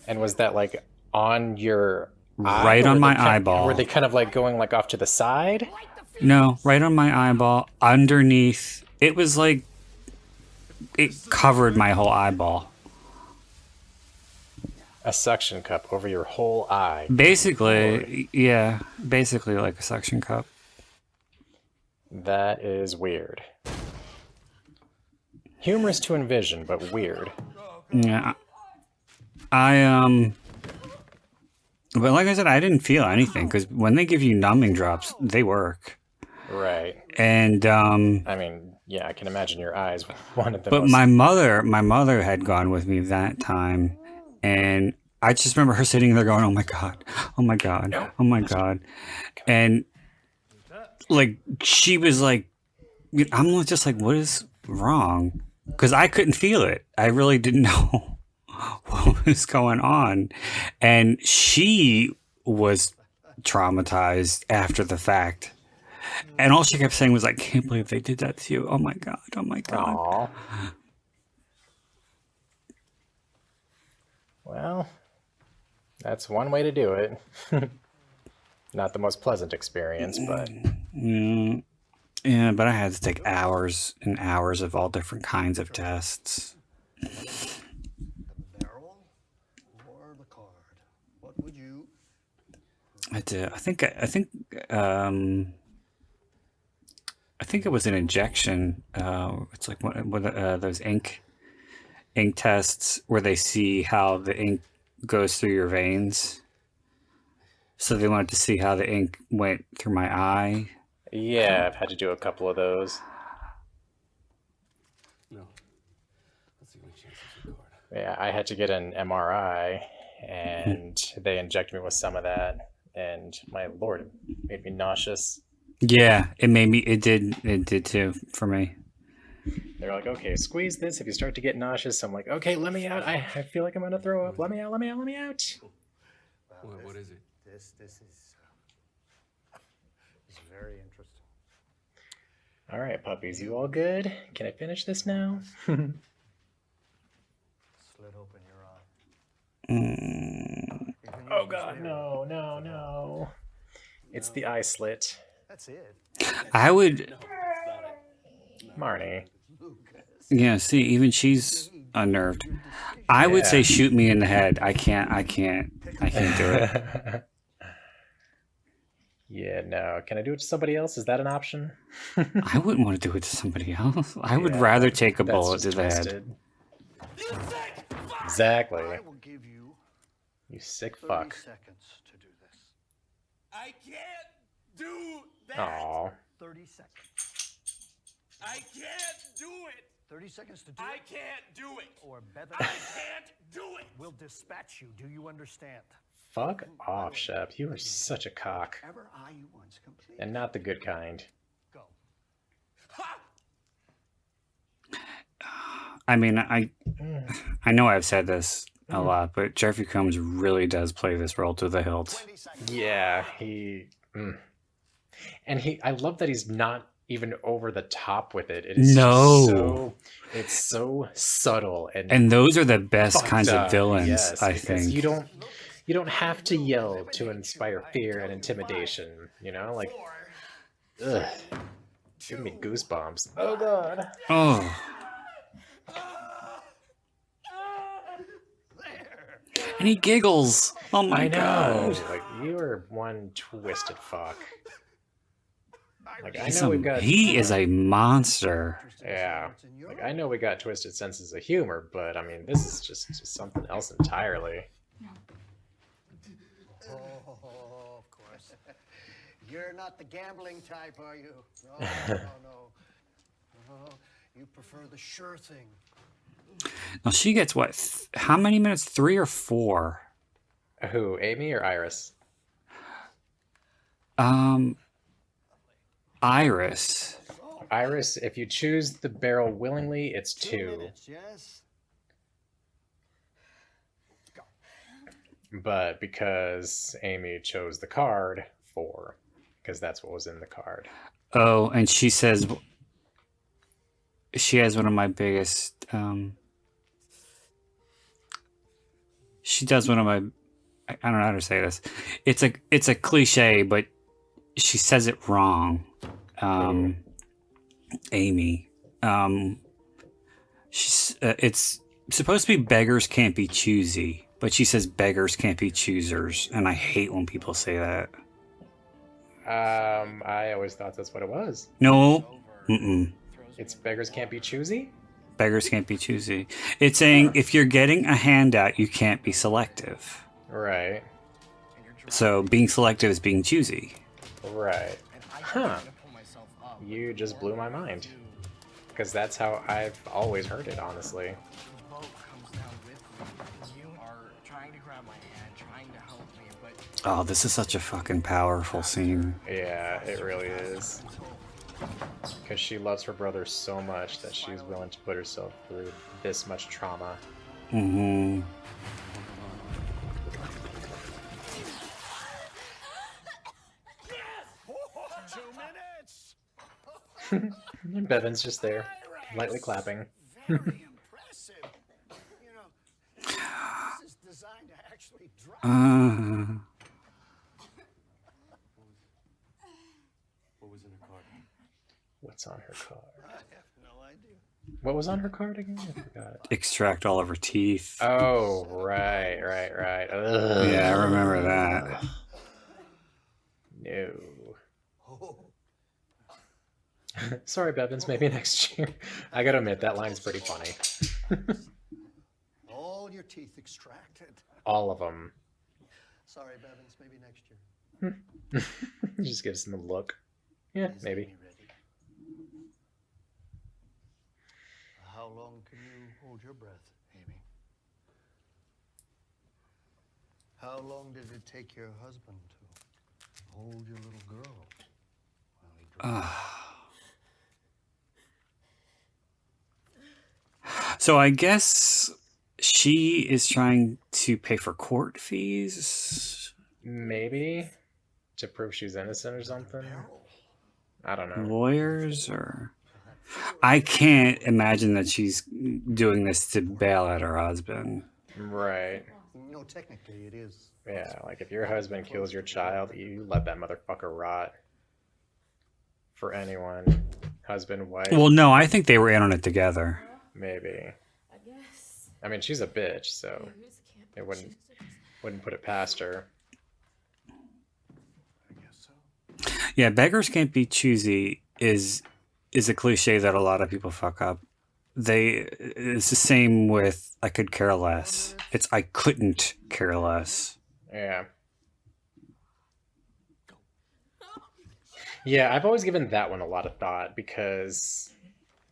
And was that like on your eye, Right or on were my they kind- eyeball. Were they kind of like going like off to the side? No, right on my eyeball, underneath. It was like it covered my whole eyeball. A suction cup over your whole eye. Basically, yeah, basically like a suction cup. That is weird. Humorous to envision, but weird. Yeah. But like I said, I didn't feel anything because when they give you numbing drops, they work. Right. And I mean, yeah, I can imagine your eyes with one of the but most... my mother had gone with me that time, and I just remember her sitting there going, "Oh my god, oh my god, oh my god," and like she was like, I'm just like, what is wrong? Because I couldn't feel it. I really didn't know what was going on, and she was traumatized after the fact. And all she kept saying was, "I can't believe they did that to you. Oh my god, oh my god." Aww. Well, that's one way to do it. Not the most pleasant experience, but... Yeah, but I had to take hours and hours of all different kinds of tests. The barrel or the card? What would you? I think it was an injection. It's like one of those ink tests where they see how the ink goes through your veins. So they wanted to see how the ink went through my eye. Yeah, I've had to do a couple of those. No. That's the only chance to record. Yeah, I had to get an MRI, and they injected me with some of that, and my lord, it made me nauseous. Yeah, it did too for me. They're like, okay, squeeze this if you start to get nauseous. I'm like, okay, let me out. I feel like I'm gonna throw up. Let me out, let me out, let me out. What is it? This is very interesting. All right, puppies, you all good? Can I finish this now? Slit open your eye. Oh god, no, no, no. It's the eye slit. That's it. I would. Marnie. Yeah, see, even she's unnerved. I would say shoot me in the head. I can't do it. Yeah, no. Can I do it to somebody else? Is that an option? I wouldn't want to do it to somebody else. I would rather take a bullet to the head. Exactly. I will give you You sick 30 fuck. seconds to do this. I can't do that. Aw. 30 seconds. I can't do it. 30 seconds to do I it. can't do it. Or better, I can't do it. we'll dispatch you. Do you understand? Fuck off, Shep. You are such a cock. Ever eye you once complete. And not the good kind. Go. I mean, I know I've said this a lot, but Jeffrey Combs really does play this role to the hilt. 20 seconds. Yeah, he... And I love that he's not even over the top with it. It is it's so subtle and those are the best fucked kinds up. of villains, Yes, I because think. you don't have to yell to inspire fear and intimidation, you know? Like, ugh. Give me goosebumps. Oh god. Oh. And he giggles. Oh my I know. god. Like, you are one twisted fuck. Like, I He's know we've got... he is a monster. Yeah. Like, I know we got twisted senses of humor, but I mean, this is just something else entirely. Oh, of course. You're not the gambling type, are you? No. No, you prefer the sure thing. Now she gets what? How many minutes? 3 or 4? Who, Amy or Iris? Iris. Iris, if you choose the barrel willingly, it's 2 2. minutes, yes? But because Amy chose the card, 4. Because that's what was in the card. Oh, and she says she has one of my biggest. She does one of my. I don't know how to say this. It's a cliche, but she says it wrong. Amy. She's. It's supposed to be beggars can't be choosy, but she says beggars can't be choosers, and I hate when people say that. I always thought that's what it was. No. Mm-mm. It's beggars can't be choosy? Beggars can't be choosy. It's saying if you're getting a handout, you can't be selective. Right. So being selective is being choosy. Right. Huh. You just blew my mind. Because that's how I've always heard it, honestly. Oh, this is such a fucking powerful scene. Yeah, it really is. Because she loves her brother so much that she's willing to put herself through this much trauma. Mm-hmm. Bevan's just there, lightly clapping. Very impressive. You know, this is designed to actually drive. What was in her card? What's on her card? I have no idea. What was on her card again? I forgot. Extract all of her teeth. Oh, right. Ugh. Yeah, I remember that. No. Oh, Sorry, Bevins, maybe next year. I gotta admit, that line's pretty funny. all your teeth extracted. All of them. Sorry, Bevins, maybe next year. Just gives them a look. Yeah, Is maybe. Amy ready? How long can you hold your breath, Amy? How long did it take your husband to hold your little girl while he drove? So I guess she is trying to pay for court fees. Maybe. To prove she's innocent or something? I don't know. Lawyers or... I can't imagine that she's doing this to bail out her husband. Right. No, technically it is. Yeah, like if your husband kills your child, you let that motherfucker rot. For anyone. Husband, wife. Well, no, I think they were in on it together. Maybe. I guess. I mean, she's a bitch, so it wouldn't put it past her. I guess so. Yeah, beggars can't be choosy is a cliche that a lot of people fuck up. It's the same with I could care less. It's I couldn't care less. Yeah. Yeah, I've always given that one a lot of thought because,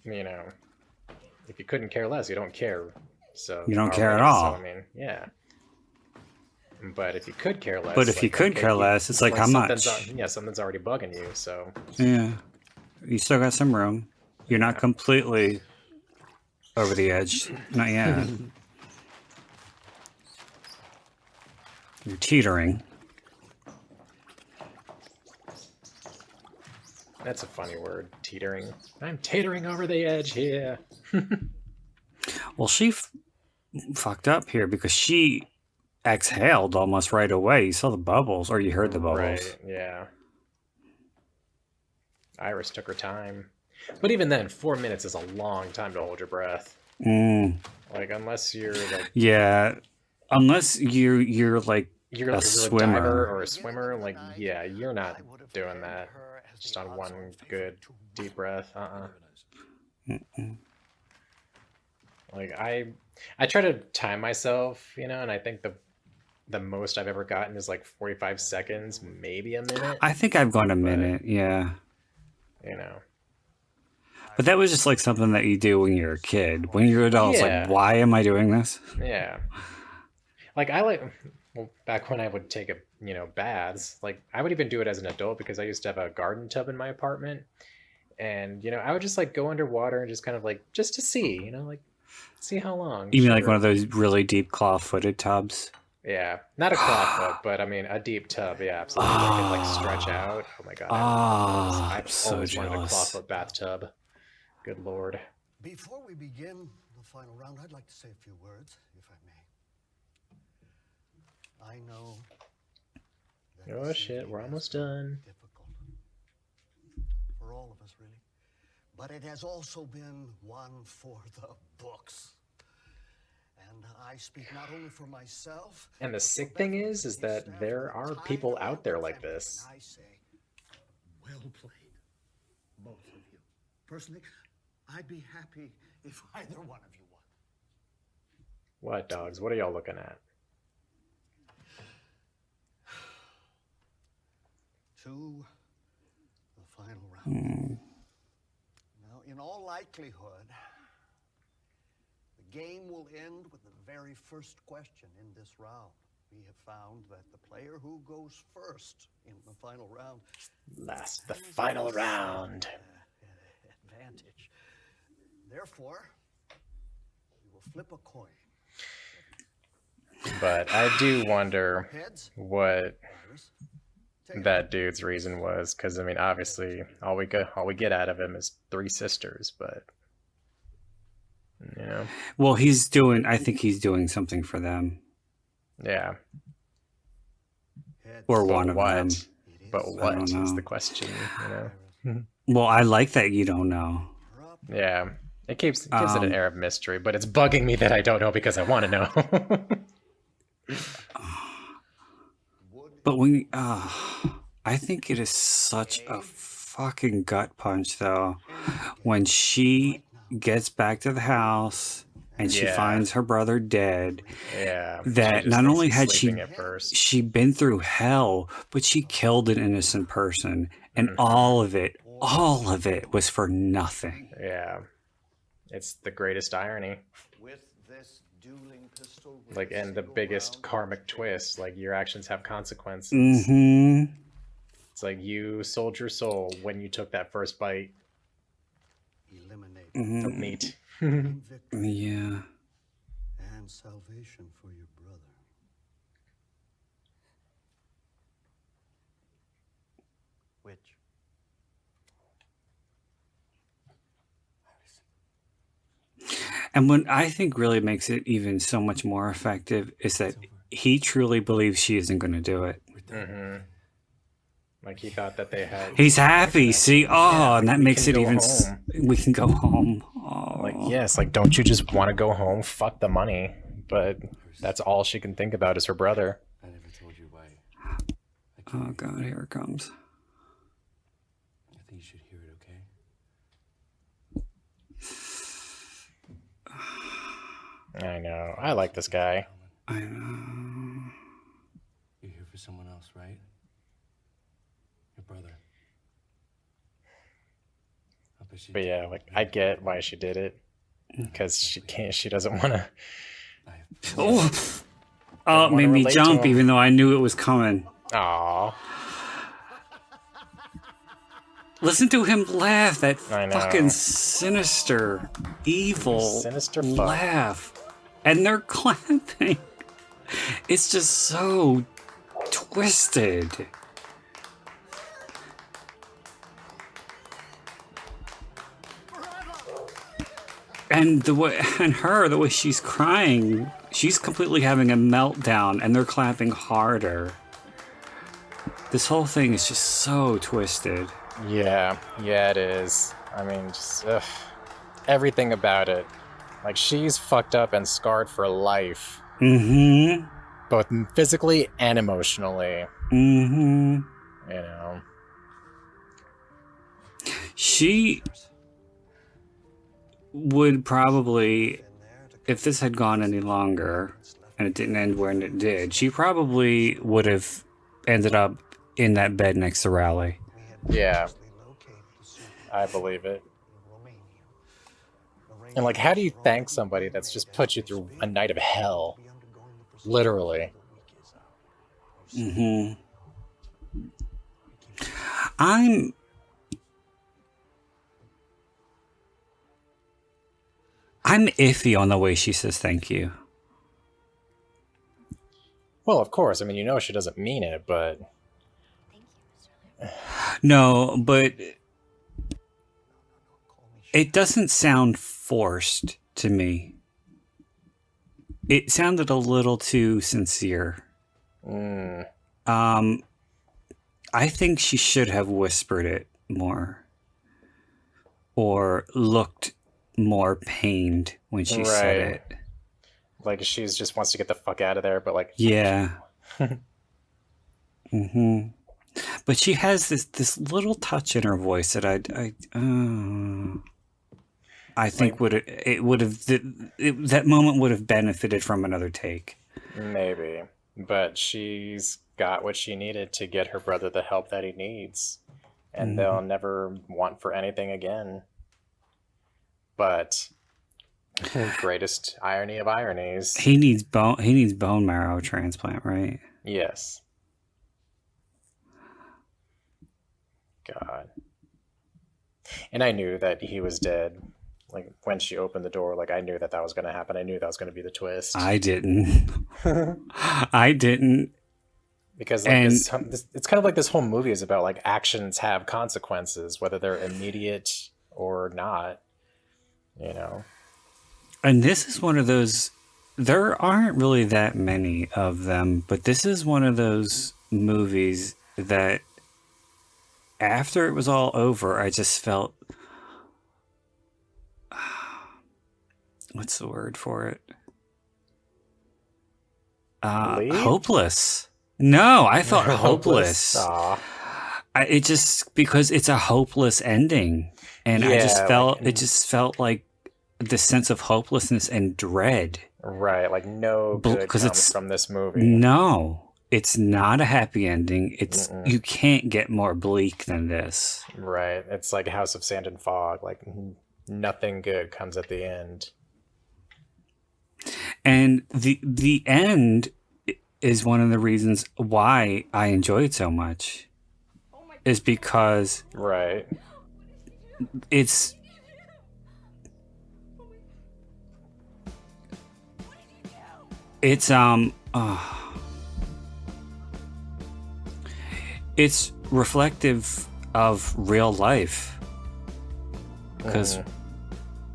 you know, if you couldn't care less, you don't care. So You don't care at already, all. So, I mean, yeah. But if you could care less, But if you could care less, it's like how something's much? Yeah, something's already bugging you. So Yeah. You still got some room. You're not completely over the edge. Not yet. You're teetering. that's a funny word, teetering. I'm teetering over the edge here. Well, she fucked up here because she exhaled almost right away. You saw the bubbles, or you heard the bubbles. Right, yeah. Iris took her time. But even then, 4 minutes is a long time to hold your breath. Like, unless you're like... Yeah. Unless you're like You're a a swimmer. diver or a swimmer, like, yeah, you're not doing that. Just on one good deep breath. Like, I try to time myself, you know, and I think the most I've ever gotten is like 45 seconds, maybe a minute. I think I've gone a minute, yeah. You know. But that was just like something that you do when you're a kid. When you're an adult, it's Yeah. like, why am I doing this? Yeah. Like, well, back when I would take baths, like, I would even do it as an adult because I used to have a garden tub in my apartment. And, you know, I would just, like, go underwater and just kind of, like, just to see, you know, like, see how long. You mean like Sure. one of those really deep claw-footed tubs? Yeah. Not a clawfoot, but, I mean, a deep tub, yeah, absolutely. Where I could, like, stretch out. Oh, my God. I'm I've so always wanted a jealous. clawfoot bathtub. Good Lord. Before we begin the final round, I'd like to say a few words, if I may. I know that Oh, this shit, evening we're has almost been done. difficult for all of us, really. But it has also been one for the books. And I speak not only for myself. And the but for sick thing Bevan is and his that staff there and the are people entire out there Lambrick like family. this. And I say, well played, both of you. Personally, I'd be happy if either one of you won. What, dogs? What are y'all looking at? To the final round. Now, in all likelihood, the game will end with the very first question in this round. We have found that the player who goes first in the final round The final round. advantage. Therefore, we will flip a coin. But I do wonder Heads, what Iris, take it. that dude's reason was, because I mean, obviously, all we get out of him is 3 sisters, but you know, Well, I think he's doing something for them. yeah. Heads, Or But one of what? them. it is But what don't is know. the question? You know? Well, I like that you don't know. up. Yeah. It gives it an air of mystery, but it's bugging me that I don't know because I want to know. But when I think it is such a fucking gut punch, though, when she gets back to the house and she Yeah. finds her brother dead. Yeah. That she just not thinks only he's had she sleeping at first. she'd been through hell, but she killed an innocent person, and all of it was for nothing. Yeah. It's the greatest irony. With this dueling pistol, with Like, a and the single biggest round karmic of twist. Like, your actions have consequences. Mm-hmm. It's like you sold your soul when you took that first bite eliminate of meat. victory Yeah. and salvation for your brother. Which? And what I think really makes it even so much more effective is that he truly believes she isn't going to do it. Mm-hmm. Like, he thought that they had. He's happy. See, and that we makes can it go even. home. We can go home. Oh. Like, yes, like, don't you just want to go home? Fuck the money. But that's all she can think about is her brother. I never told you why. Oh God, here it comes. I think you should hear it, okay? I know. I like this guy. I know. You're here for someone else, right? Your brother. I bet you But yeah, like, I get why she did it. Because she doesn't want to. Oh, it made me relate to jump him. even though I knew it was coming. Aww. Listen to him laugh. That I know. fucking sinister, evil Sinister fuck. laugh. And they're clapping. It's just so twisted. And the way she's crying, she's completely having a meltdown, and they're clapping harder. This whole thing is just so twisted. Yeah, it is. I mean, just everything about it. Like, she's fucked up and scarred for life, Mm-hmm. both physically and emotionally. Mm-hmm. You know. She would probably, if this had gone any longer and it didn't end when it did, she probably would have ended up in that bed next to Raleigh. Yeah, I believe it. And like, how do you thank somebody that's just put you through a night of hell? Literally. Mm-hmm. I'm iffy on the way she says thank you. Well, of course. I mean, you know she doesn't mean it, but Thank you, Mr. Lambrick. No, but it doesn't sound forced to me. It sounded a little too sincere. I think she should have whispered it more or looked more pained when she said Right. it. like, she just wants to get the fuck out of there, but like, Yeah. Mm-hmm. But she has this little touch in her voice that I think that moment would have benefited from another take. Maybe, but she's got what she needed to get her brother the help that he needs, and they'll never want for anything again. But greatest irony of ironies. He needs bone marrow transplant, right? Yes. God. And I knew that he was dead. Like, when she opened the door, like, I knew that was going to happen. I knew that was going to be the twist. I didn't. I didn't. Because like, it's kind of like this whole movie is about, like, actions have consequences, whether they're immediate or not. You know? And this is one of those... There aren't really that many of them, but this is one of those movies that after it was all over, I just felt... What's the word for it? Hopeless. No, I felt hopeless. It just, because it's a hopeless ending. And I just felt, it just felt like the sense of hopelessness and dread. Right, like no good comes from this movie. No, it's not a happy ending. It's you can't get more bleak than this. Right, it's like House of Sand and Fog. Like nothing good comes at the end. And the end is one of the reasons why I enjoy it so much. Is because it's it's reflective of real life, because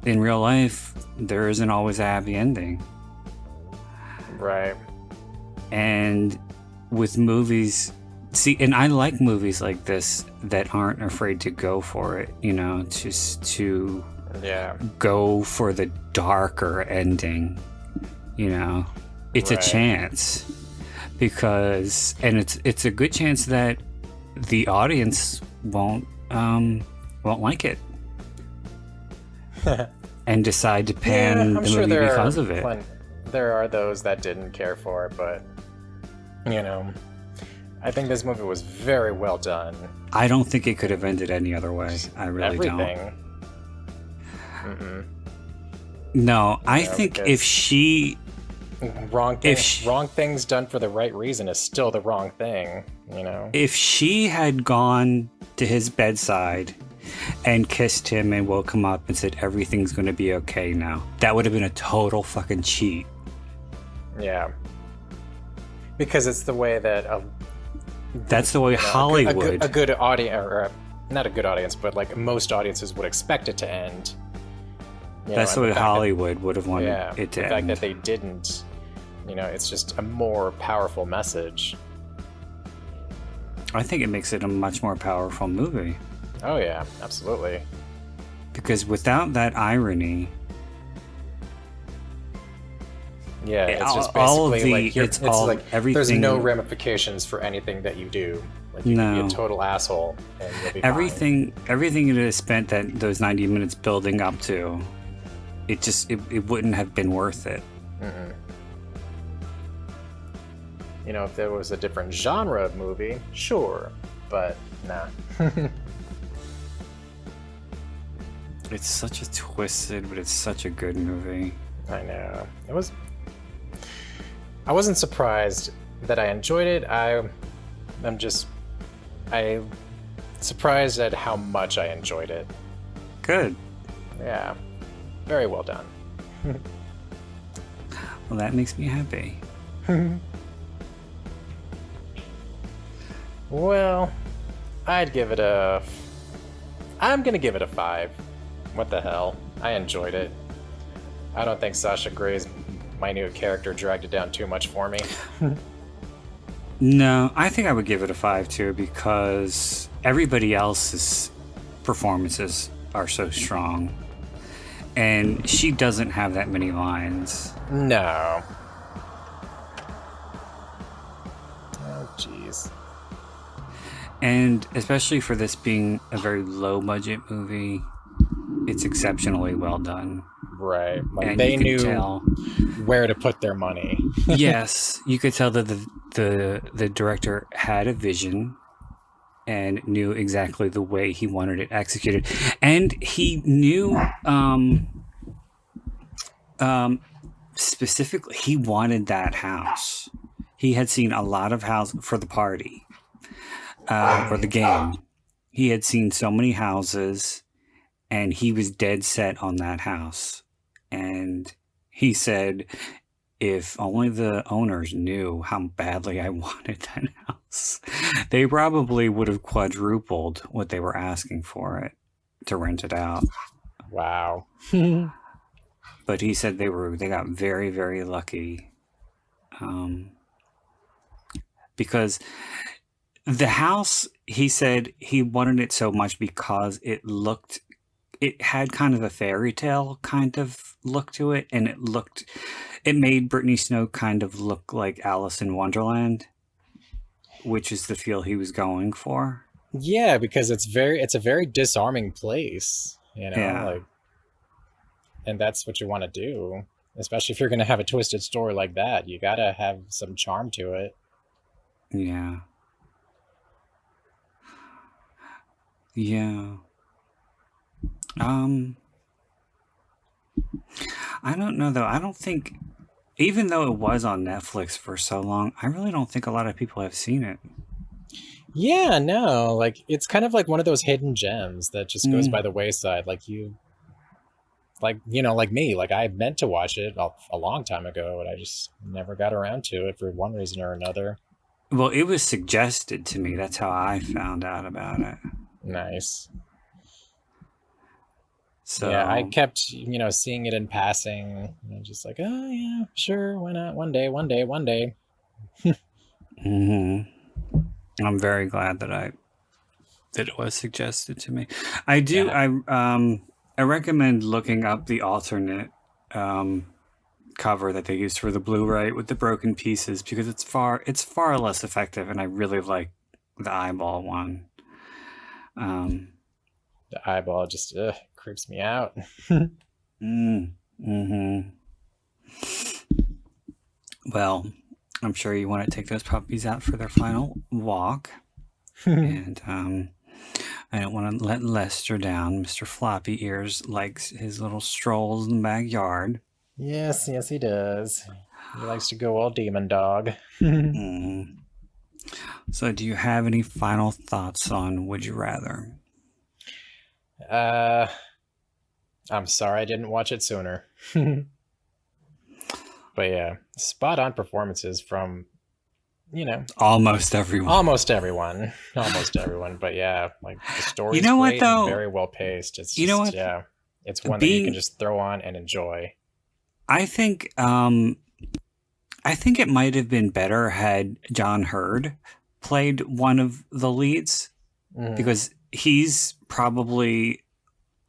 in real life there isn't always a happy ending, right? And with movies, and I like movies like this that aren't afraid to go for it, you know, just to go for the darker ending, you know. It's a chance, because, and it's a good chance that the audience won't like it and decide to pan the movie because of it. There are those that didn't care for it, but you know, I think this movie was very well done. I don't think it could have ended any other way. I really don't. No, I think if she... wrong things done for the right reason is still the wrong thing, you know? If she had gone to his bedside and kissed him and woke him up and said, everything's going to be okay now, that would have been a total fucking cheat. Yeah. Because it's the way that... That's the way Hollywood... A good audience, or not a good audience, but like most audiences would expect it to end. That's the way Hollywood would have wanted it to end. The fact that they didn't, you know, it's just a more powerful message. I think it makes it a much more powerful movie. Oh yeah, absolutely. Because without that irony... Yeah, it's just basically everything. There's no ramifications for anything that you do. Like you can be a total asshole and you'll be fine. Everything it has spent those 90 minutes building up to, it wouldn't have been worth it. You know, if there was a different genre of movie, sure, but nah. It's such a twisted, but it's such a good movie. I know. I wasn't surprised that I enjoyed it. I'm surprised at how much I enjoyed it. Good. Yeah. Very well done. Well, that makes me happy. Well, I'm gonna give it a 5. What the hell? I enjoyed it. I don't think Sasha Grey's minute character dragged it down too much for me. No, I think I would give it a 5 too, because everybody else's performances are so strong. And she doesn't have that many lines. No. Oh, jeez. And especially for this being a very low budget movie, it's exceptionally well done. Right. Like And they you could knew tell. where to put their money. Yes, you could tell that the director had a vision and knew exactly the way he wanted it executed, and he knew specifically he wanted that house. He had seen a lot of houses for the party or the game. He had seen so many houses, and he was dead set on that house. And he said, if only the owners knew how badly I wanted that house, they probably would have quadrupled what they were asking for it to rent it out. Wow. But he said they got very, very lucky, because the house, he said he wanted it so much because it had kind of a fairy tale kind of look to it, and it made Brittany Snow kind of look like Alice in Wonderland, which is the feel he was going for. Yeah, because it's a very disarming place, you know, Yeah. like, and that's what you want to do, especially if you're going to have a twisted story like that. You got to have some charm to it. Yeah. Yeah. I don't know though. I don't think, even though it was on Netflix for so long, I really don't think a lot of people have seen it. Yeah, no, like it's kind of like one of those hidden gems that just goes by the wayside. Like like me, like I meant to watch it a long time ago, and I just never got around to it for one reason or another. Well, it was suggested to me. That's how I found out about it. Nice. So Yeah, I kept, seeing it in passing, just like, oh yeah, sure, why not? One day. hmm I'm very glad that it was suggested to me. I do. Yeah. I recommend looking up the alternate cover that they used for the Blu-ray with the broken pieces, because it's far less effective, and I really like the eyeball one. The eyeball just creeps me out. Well, I'm sure you want to take those puppies out for their final walk. And I don't want to let Lester down. Mr. Floppy Ears likes his little strolls in the backyard. Yes, he does. He likes to go all demon dog. So do you have any final thoughts on Would You Rather? I'm sorry I didn't watch it sooner. But yeah, spot on performances from, Almost everyone. Almost everyone. But yeah, like the story's what, great and though? very well paced. It's just, You know what? Yeah, it's one that you can just throw on and enjoy. I think it might have been better had John Hurd played one of the leads, because he's probably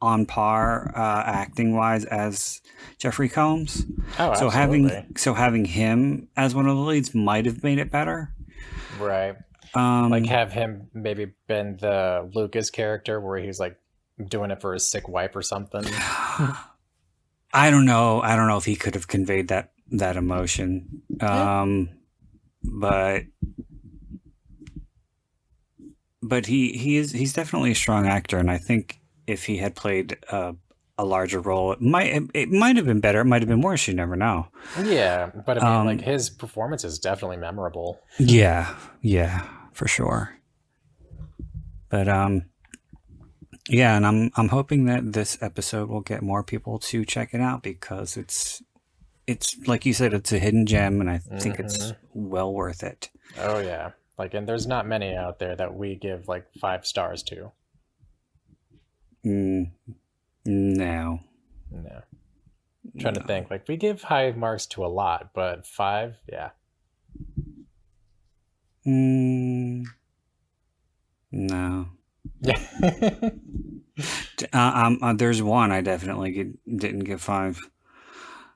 on par acting wise as Jeffrey Combs. Oh, so absolutely. having him as one of the leads might have made it better. Right. Like have him maybe been the Lucas character where he's like doing it for his sick wife or something. I don't know if he could have conveyed that emotion. But he's definitely a strong actor, and I think if he had played a larger role, it might have been better. It might have been worse. You never know. Yeah, but I mean, like his performance is definitely memorable. Yeah, for sure. But yeah, and I'm hoping that this episode will get more people to check it out, because it's like you said, it's a hidden gem, and I think it's well worth it. Oh yeah, like, and there's not many out there that we give like 5 stars to. No. I'm trying to think. Like, we give high marks to a lot, but 5, yeah. No. There's one I definitely didn't give 5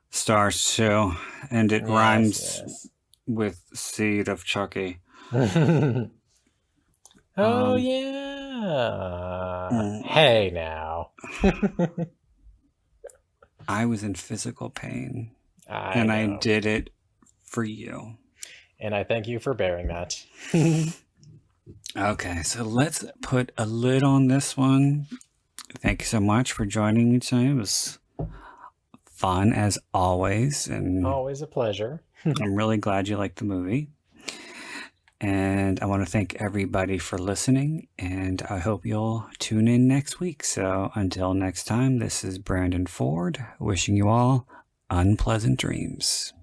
stars to, and it rhymes with Seed of Chucky. Oh yeah. Hey now. I was in physical pain, I and I know. did it for you. And I thank you for bearing that. Okay, so let's put a lid on this one. Thank you so much for joining me tonight. It was fun as always, and Always a pleasure. I'm really glad you liked the movie. And I want to thank everybody for listening, and I hope you'll tune in next week. So until next time, this is Brandon Ford wishing you all unpleasant dreams.